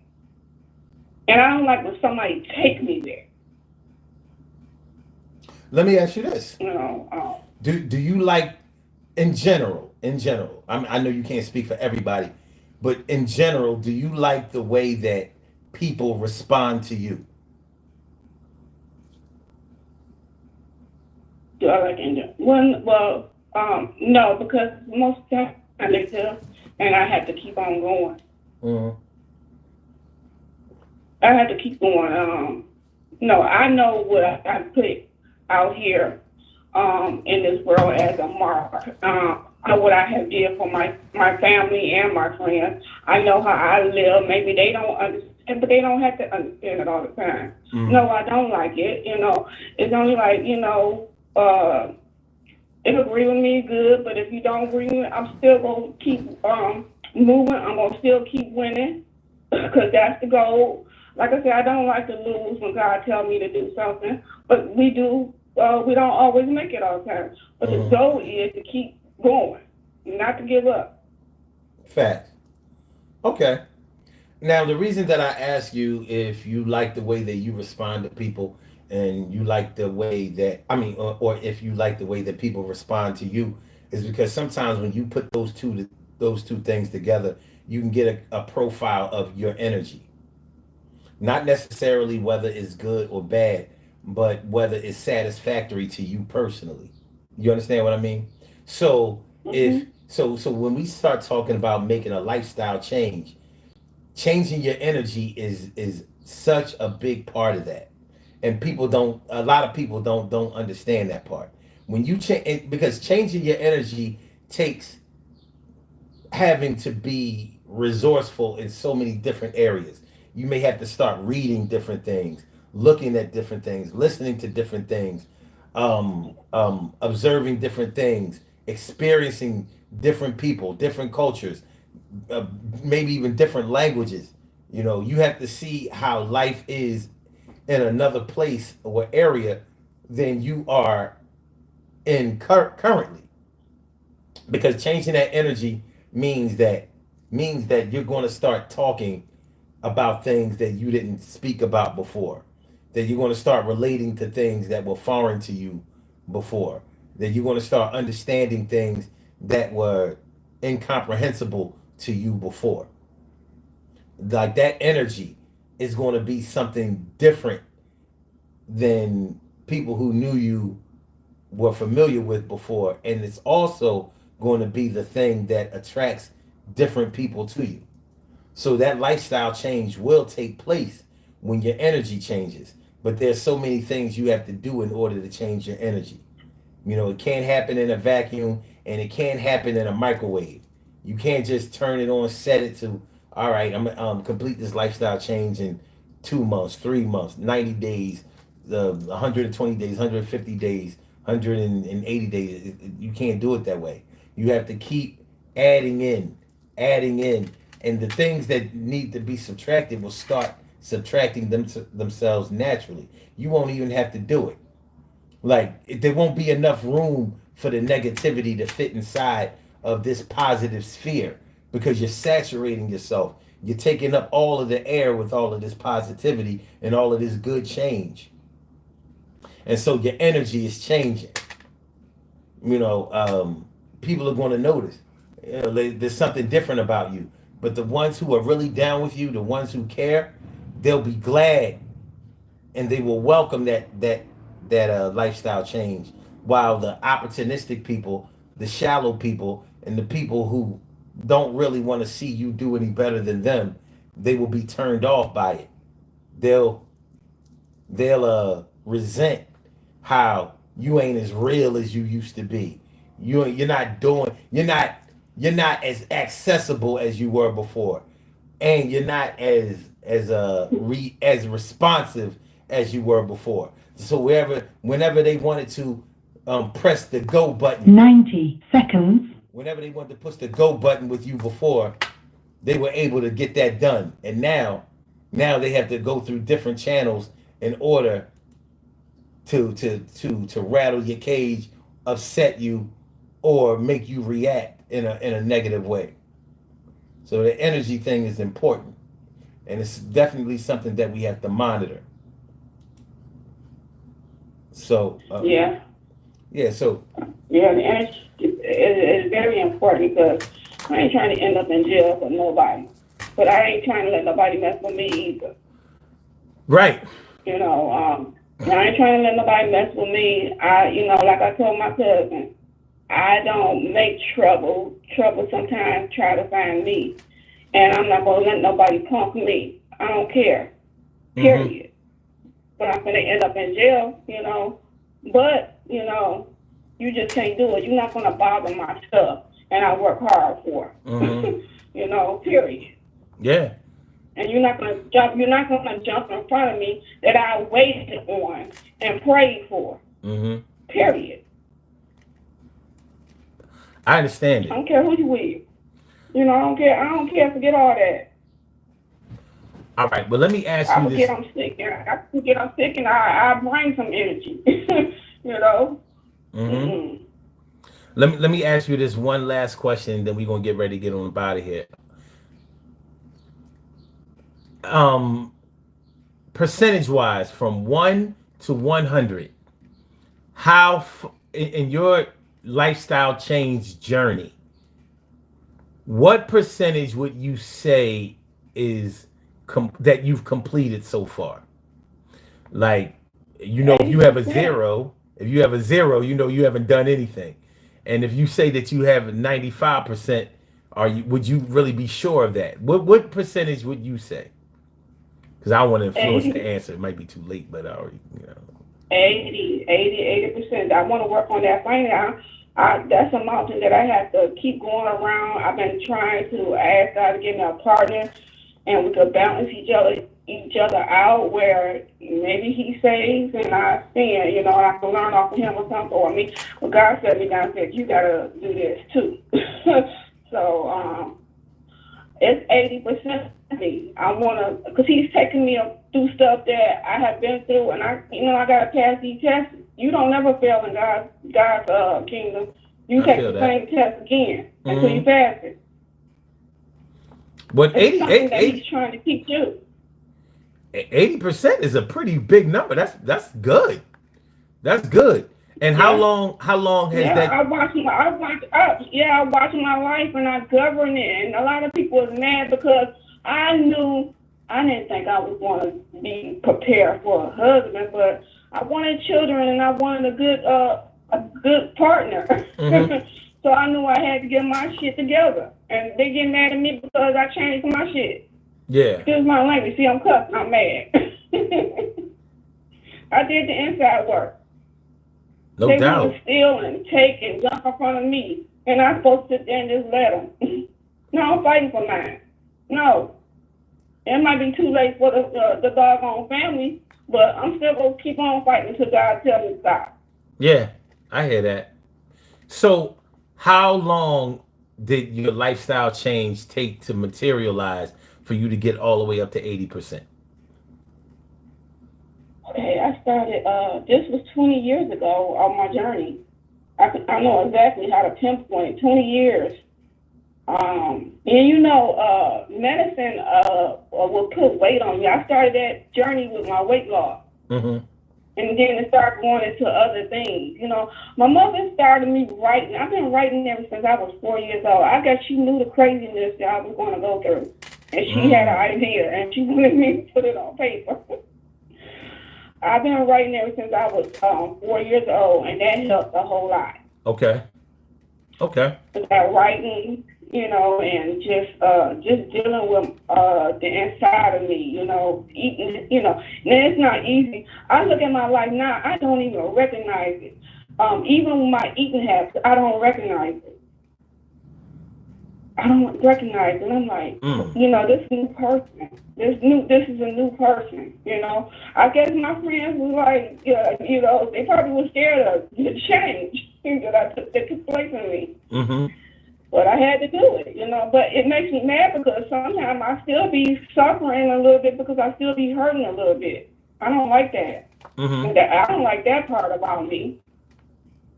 And I don't like when somebody take me there. Let me ask you this: You know, Do you like, in general? I know you can't speak for everybody, but in general, do you like the way that people respond to you? do I like India? No, because most of the time they do, and I had to keep on going. Mm-hmm. I had to keep going. No, I know what I put out here in this world as a mark. What I have did for my family and my friends. I know how I live. Maybe they don't understand, but they don't have to understand it all the time. Mm-hmm. No, I don't like it. It's only like if you agree with me, good. But if you don't agree with me, I'm still gonna keep moving. I'm gonna still keep winning because that's the goal. Like I said, I don't like to lose when God tells me to do something, but we do. We don't always make it all the time. But the Mm-hmm. goal is to keep going, not to give up. Fact. Okay. Now, the reason that I ask you if you like the way that you respond to people and you like the way that, I mean, or if you like the way that people respond to you, is because sometimes when you put those two things together, you can get a profile of your energy. Not necessarily whether it's good or bad, but whether it's satisfactory to you personally. You understand what I mean? So if Mhm. so when we start talking about making a lifestyle change, changing your energy is such a big part of that, and people don't, a lot of people don't understand that part. When you change, because changing your energy takes having to be resourceful in so many different areas. You may have to start reading different things, looking at different things, listening to different things, observing different things, experiencing different people, different cultures, uh, maybe even different languages. You have to see how life is in another place or area than you are in currently, because changing that energy means that you're going to start talking about things that you didn't speak about before, that you're going to start relating to things that were foreign to you before, that you're going to start understanding things that were incomprehensible to you before. Like that energy is going to be something different than people who knew you were familiar with before, and it's also going to be the thing that attracts different people to you. So that lifestyle change will take place when your energy changes, but there's so many things you have to do in order to change your energy. It can't happen in a vacuum, and it can't happen in a microwave. You can't just turn it on, set it to, all right, I'm complete this lifestyle change in 2 months, 3 months, 90 days. 120 days, 150 days, 180 days. You can't do it that way. You have to keep adding in, adding in, and the things that need to be subtracted will start subtracting themselves naturally. You won't even have to do it. Like there won't be enough room for the negativity to fit inside of this positive sphere because you're saturating yourself. You're taking up all of the air with all of this positivity and all of this good change. And so your energy is changing. People are going to notice. There's something different about you. But the ones who are really down with you, the ones who care, they'll be glad and they will welcome that lifestyle change. While the opportunistic people, the shallow people, and the people who don't really want to see you do any better than them, they will be turned off by it. They'll they'll resent how you ain't as real as you used to be. You're not as accessible as you were before, and you're not as responsive as you were before. So whenever they wanted to press the go button, 90 seconds. whenever they wanted to push the go button with you before, they were able to get that done. And now they have to go through different channels in order to rattle your cage, upset you, or make you react in a negative way. So the energy thing is important, and it's definitely something that we have to monitor. So Yeah. yeah. So Yeah, the energy is very important because I ain't trying to end up in jail for nobody. But I ain't trying to let nobody mess with me either. right. I ain't trying to let nobody mess with me. Like I told my cousin, I don't make trouble. Trouble sometimes try to find me. And I'm not going to let nobody punk me. I don't care. Period. But I'm going to end up in jail. But, you just can't do it. You're not going to bother my stuff. And I work hard for it. Period. Yeah. And you're not going to jump in front of me that I waited on and prayed for. Period. I understand it. I don't care who you with. I don't care. I don't care. Forget all that. All right, but let me ask I you forget this. I'm sick. I forget I'm sick, and I bring some energy. Let me ask you this one last question, then we're gonna get ready to get on the out of here. Percentage wise, from 1 to 100, in your lifestyle change journey, what percentage would you say is that you've completed so far? Like, if you have a 0, you haven't done anything. And if you say that you have 95%, would you really be sure of that? What percentage would you say? Because I want to influence the answer. It might be too late, but I already, 80%. I want to work on that finance. That's a mountain that I have to keep going around. I've been trying to ask God to give me a partner, and we could balance each other out. Where maybe He saves and I sin, and I can learn off of Him or something. Or me, well, God set me down and said, "You gotta do this too." So it's 80% me. I wanna, because He's taking me through stuff that I have been through, and I gotta pass these tests. You don't never fail in God's kingdom. You take the same test again until you pass it. But it's something that He's trying to teach you. 80% is a pretty big number. That's good. That's good. And how long has that? I watch my life and I govern it. And a lot of people is mad because I didn't think I was going to be prepared for a husband, but I wanted children and I wanted a good partner. So I knew I had to get my shit together. And they get mad at me because I changed my shit. Yeah. Excuse my language. See, I'm cussing. I'm mad. I did the inside work. No they doubt. They want to steal and take and jump in front of me. And I'm supposed to sit there and just let them. No, I'm fighting for mine. No. It might be too late for the doggone family, but I'm still gonna keep on fighting until God tells me to stop. Yeah, I hear that. So, how long did your lifestyle change take to materialize for you to get all the way up to 80%? Okay, I started. This was 20 years ago on my journey. I know exactly how to pinpoint 20 years. And medicine will put weight on you. I started that journey with my weight loss. Mm-hmm. And then it started going into other things. My mother started me writing. I've been writing ever since I was 4 years old. I guess she knew the craziness that I was going to go through. And she had an idea, and she wanted me to put it on paper. I've been writing ever since I was 4 years old, and that helped a whole lot. Okay. Okay. That writing, and just dealing with the inside of me, eating, and it's not easy. I look at my life now, I don't even recognize it. Even my eating habits, I don't recognize it. I don't recognize it. I'm like, this new person. This is a new person. I guess my friends was like, they probably were scared of the change that took place in me. Mm-hmm. But I had to do it, But it makes me mad because sometimes I still be suffering a little bit because I still be hurting a little bit. I don't like that. Mm-hmm. I don't like that part about me.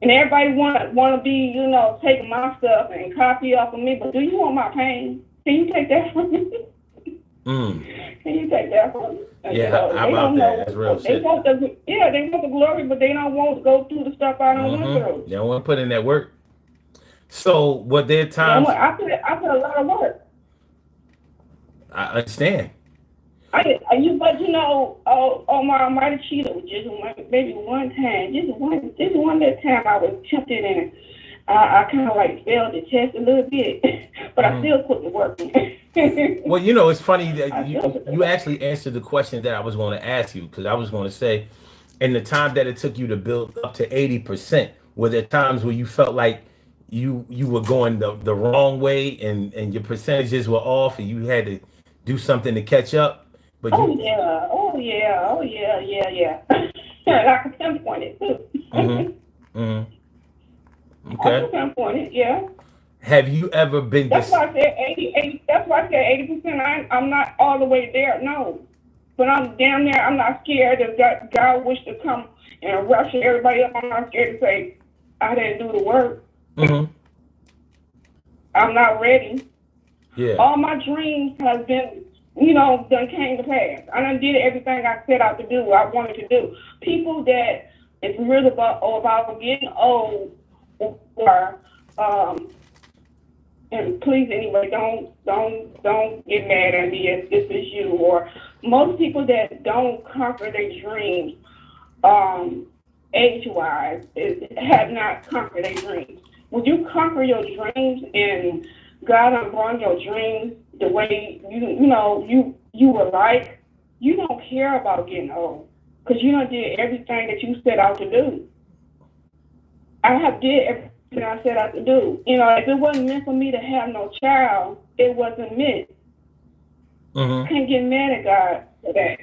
And everybody want to be, taking my stuff and copy off of me. But do you want my pain? Can you take that from me? Can you take that from me? Yeah, how about that? That's real shit. They want the glory, but they don't want to go through the stuff I don't went through. They don't want to put in that work. So, what there times? I put a lot of work. I understand. I might have cheated with just maybe one time. Just one little time I was tempted and I kind of like failed the test a little bit, but I still put the work in. Well, it's funny that you actually answered the question that I was going to ask you, because I was going to say, in the time that it took you to build up to 80%, were there times where you felt like you were going the wrong way and your percentages were off and you had to do something to catch up? But yeah. I can pinpoint it too. Okay. I can pinpoint it, yeah. Have you ever been? That's why I said 80. That's why I said 80%. I'm not all the way there, no. But I'm damn near. I'm not scared if God wish to come and rush everybody up. I'm not scared to say I didn't do the work. Mm-hmm. I'm not ready. Yeah. All my dreams have been, done came to pass. I done did everything I set out to do, I wanted to do. People that it's really about getting old or and please anyway, don't get mad at me if this is you, or most people that don't conquer their dreams, age-wise, have not conquered their dreams. When you conquer your dreams and God done brought your dreams the way you would like, you don't care about getting old because you done did everything that you set out to do. I have did everything I set out to do. If it wasn't meant for me to have no child, it wasn't meant. I can't get mad at God for that.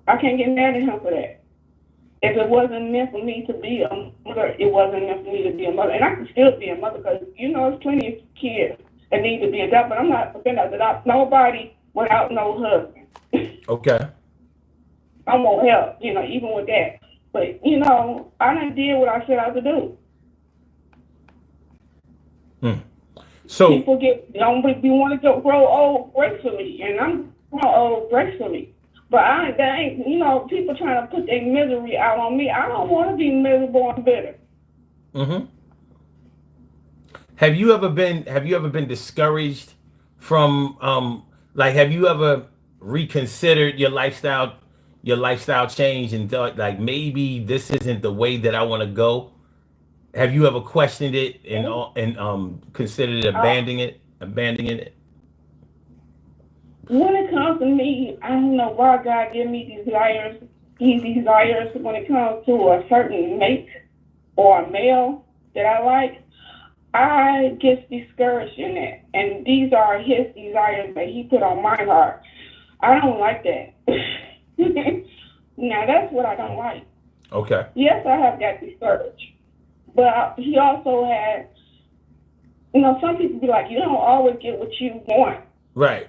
I can't get mad at him for that. If it wasn't meant for me to be a mother, it wasn't meant for me to be a mother. And I can still be a mother because, there's plenty of kids that need to be adopted. But I'm not going to adopt nobody without no husband. Okay. I won't help, even with that. But, I done did what I set out to do. So people we want to grow old gracefully, and I'm growing old gracefully. But that ain't, people trying to put their misery out on me. I don't want to be miserable and bitter. Have you ever been discouraged from have you ever reconsidered your lifestyle change and thought like maybe this isn't the way that I want to go? Have you ever questioned it and considered abandoning it? When it comes to me, I don't know why God gave me these desires when it comes to a certain mate or a male that I like. I get discouraged in that. And these are his desires that he put on my heart. I don't like that. Now that's what I don't like. Okay. Yes, I have got discouraged, but he also had, some people be like, you don't always get what you want. Right.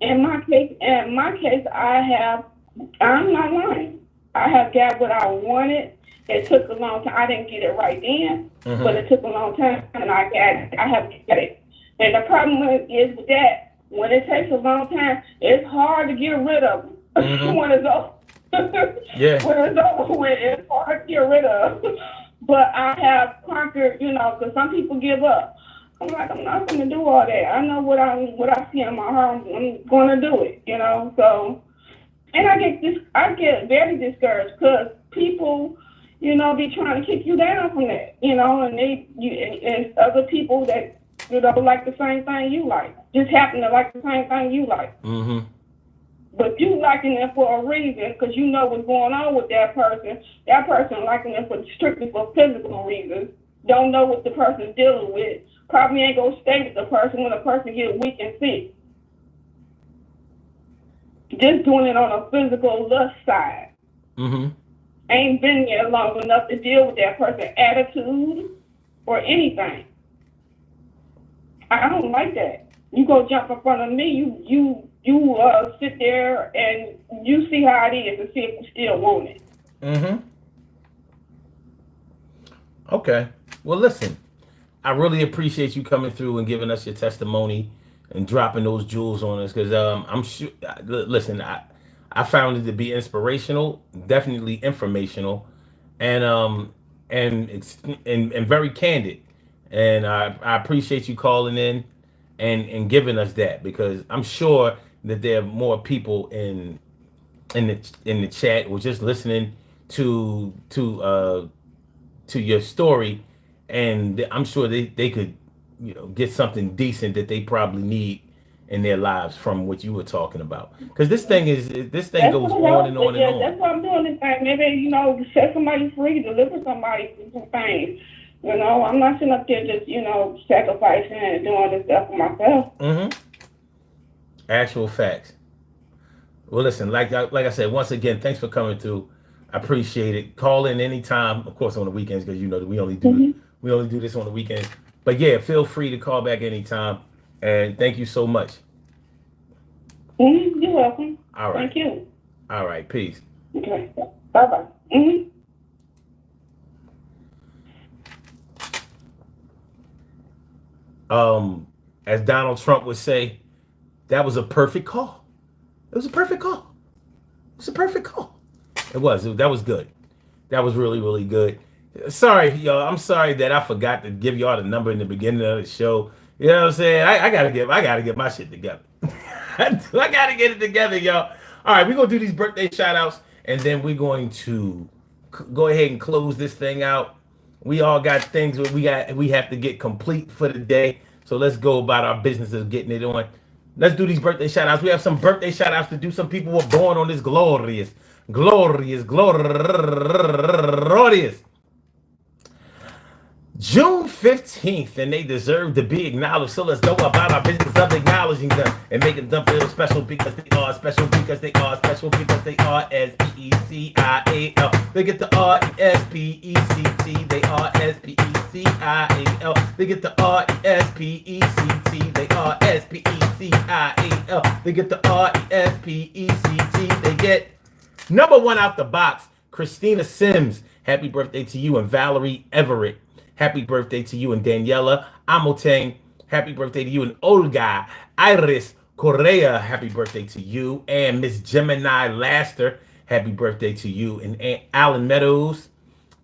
In my case, I'm not lying. I have got what I wanted. It took a long time. I didn't get it right then, but it took a long time, and I have got it. And the problem is with that, when it takes a long time, it's hard to get rid of them. When it's over. Yeah. When it's over with, it's hard to get rid of. But I have conquered, because some people give up. I'm like, I'm not going to do all that. I know what I see in my heart. I'm going to do it, So, and I get very discouraged because people, be trying to kick you down from that, and and other people that like the same thing you like, just happen to like the same thing you like. But you liking it for a reason because you know what's going on with that person. That person liking it strictly for physical reasons. Don't know what the person's dealing with. Probably ain't gonna stay with the person when the person gets weak and sick. Just doing it on a physical lust side. Ain't been there long enough to deal with that person's attitude or anything. I don't like that. You go jump in front of me, you sit there and you see how it is and see if you still want it. Okay. Well, listen, I really appreciate you coming through and giving us your testimony and dropping those jewels on us because I'm sure. Listen, I found it to be inspirational, definitely informational, and very candid. And I appreciate you calling in and giving us that because I'm sure that there are more people in the chat or just listening to your story, and I'm sure they could get something decent that they probably need in their lives from what you were talking about because this thing goes on and on and on. That's why I'm doing this thing. Maybe set somebody free, deliver somebody from some things. I'm not sitting up there just sacrificing and doing this stuff for myself. Actual facts. Well, listen, like I said, once again, thanks for coming through. I appreciate it. Call in anytime, of course, on the weekends because that we only do this on the weekends. But yeah, feel free to call back anytime. And thank you so much. You're welcome. All right. Thank you. All right. Peace. Okay. Bye-bye. As Donald Trump would say, that was a perfect call. It was a perfect call. It was a perfect call. It was. That was good. That was really, really good. Sorry, y'all. I'm sorry that I forgot to give y'all the number in the beginning of the show. You know what I'm saying? I gotta get my shit together. I gotta get it together, y'all. All right, we're gonna do these birthday shout outs, and then we're going to go ahead and close this thing out. We all got things that we have to get complete for the day. So let's go about our business of getting it on. Let's do these birthday shout outs. We have some birthday shout outs to do. Some people were born on this glorious June 15th, and they deserve to be acknowledged. So let's go about our business of acknowledging them and making them feel special because they are special because they are special because they are S-P-E-C-I-A-L. They get the R-E-S-P-E-C-T. They are S-P-E-C-I-A-L. They get the R-E-S-P-E-C-T. They are S-P-E-C-I-A-L. They get the R-E-S-P-E-C-T. They get number one out the box, Christina Sims. Happy birthday to you. And Valerie Everett. Happy birthday to you and Daniela Amoteng. Happy birthday to you and Olga Iris Correa. Happy birthday to you and Miss Gemini Laster. Happy birthday to you and Aunt Alan Meadows.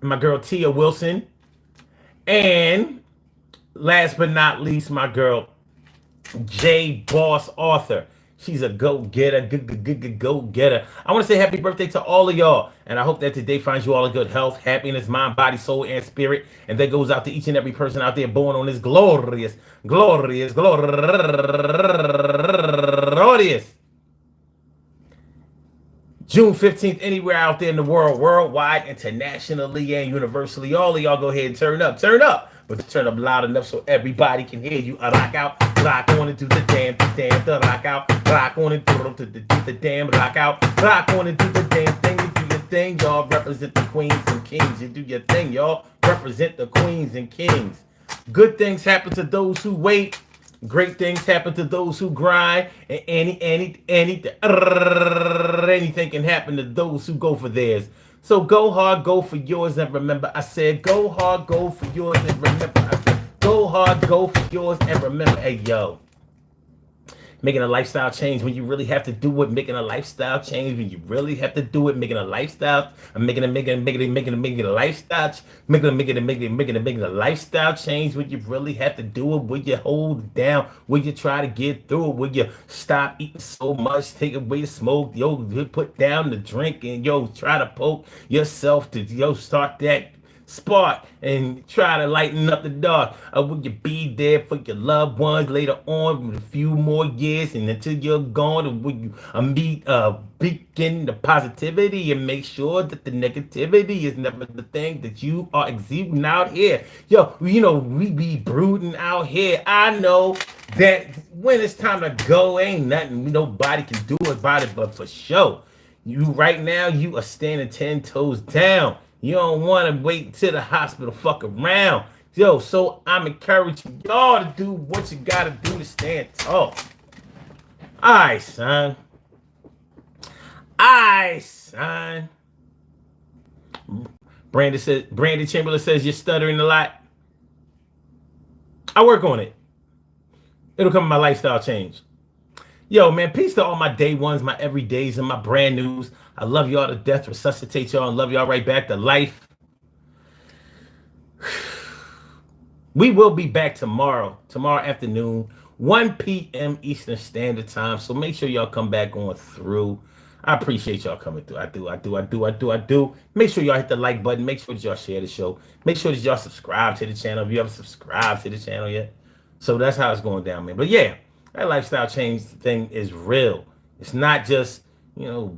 And my girl Tia Wilson. And last but not least, my girl J Boss Arthur. She's a go-getter, go-getter. I want to say happy birthday to all of y'all. And I hope that today finds you all in good health, happiness, mind, body, soul, and spirit. And that goes out to each and every person out there born on this glorious June 15th, anywhere out there in the world, worldwide, internationally, and universally. All of y'all go ahead and turn up. But turn up loud enough so everybody can hear you. Rock out. Rock on and do the damn, the rock out. Rock on and do the damn, rock out. Rock on and do the damn thing. You do your thing, y'all. Represent the queens and kings. You do your thing, y'all. Represent the queens and kings. Good things happen to those who wait. Great things happen to those who grind. And anything can happen to those who go for theirs. So go hard, go for yours, and remember I said go hard, go for yours, and remember I said go hard, go for yours, and remember, hey yo. Making a lifestyle change when you really have to do it. Making a lifestyle change when you really have to do it. Making a lifestyle, making a lifestyle, making a lifestyle change when you really have to do it. Will you hold it down? Will you try to get through it? Will you stop eating so much? Take away the smoke, yo, put down the drink, and yo, try to poke yourself to start that spark and try to lighten up the dark. Will you be there for your loved ones later on with a few more years and until you're gone? Or will you begin the positivity and make sure that the negativity is never the thing that you are exuding out here? Yo, we be brooding out here. I know that when it's time to go, ain't nothing nobody can do about it, but for sure, you right now, you are standing 10 toes down. You don't want to wait till the hospital fuck around. Yo, so I'm encouraging y'all to do what you got to do to stand tall. All right, son. Brandon Chamberlain says you're stuttering a lot. I work on it. It'll come in my lifestyle change. Yo, man, peace to all my day ones, my everydays, and my brand news. I love y'all to death, resuscitate y'all, and love y'all right back to life. We will be back tomorrow afternoon, 1 p.m. Eastern Standard Time. So make sure y'all come back on through. I appreciate y'all coming through. I do. Make sure y'all hit the like button. Make sure that y'all share the show. Make sure that y'all subscribe to the channel if you haven't subscribed to the channel yet. So that's how it's going down, man. But yeah, that lifestyle change thing is real. It's not just,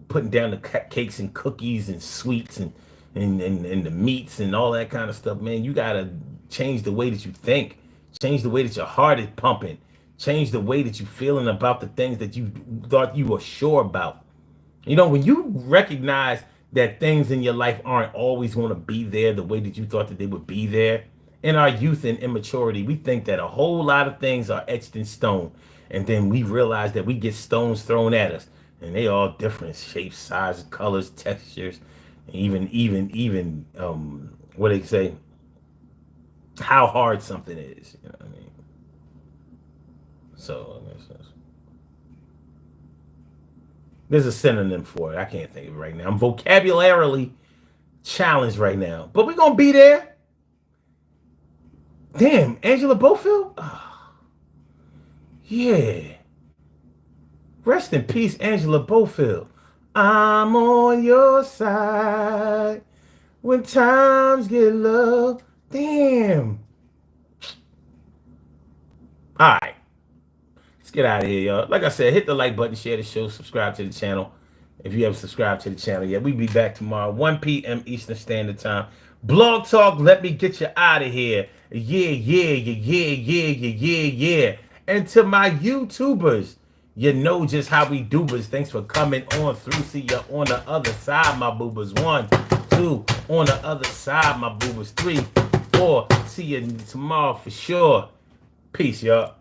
putting down the cakes and cookies and sweets and the meats and all that kind of stuff, man. You got to change the way that you think. Change the way that your heart is pumping. Change the way that you're feeling about the things that you thought you were sure about. When you recognize that things in your life aren't always going to be there the way that you thought that they would be there. In our youth and immaturity, we think that a whole lot of things are etched in stone. And then we realize that we get stones thrown at us. And they all different shapes, sizes, colors, textures, even what they say, how hard something is. You know what I mean? So there's a synonym for it. I can't think of it right now. I'm vocabularily challenged right now. But we're going to be there. Damn, Angela Bofield? Oh, yeah. Rest in peace, Angela Bofield. I'm on your side when times get low. Damn. All right. Let's get out of here, y'all. Like I said, hit the like button, share the show, subscribe to the channel. If you haven't subscribed to the channel yet, we'll be back tomorrow, 1 p.m. Eastern Standard Time. Blog Talk, let me get you out of here. Yeah. And to my YouTubers, you know just how we do, but thanks for coming on through. See you on the other side, my boobers. 1, 2, on the other side, my boobers. 3, 4. See you tomorrow for sure. Peace, y'all.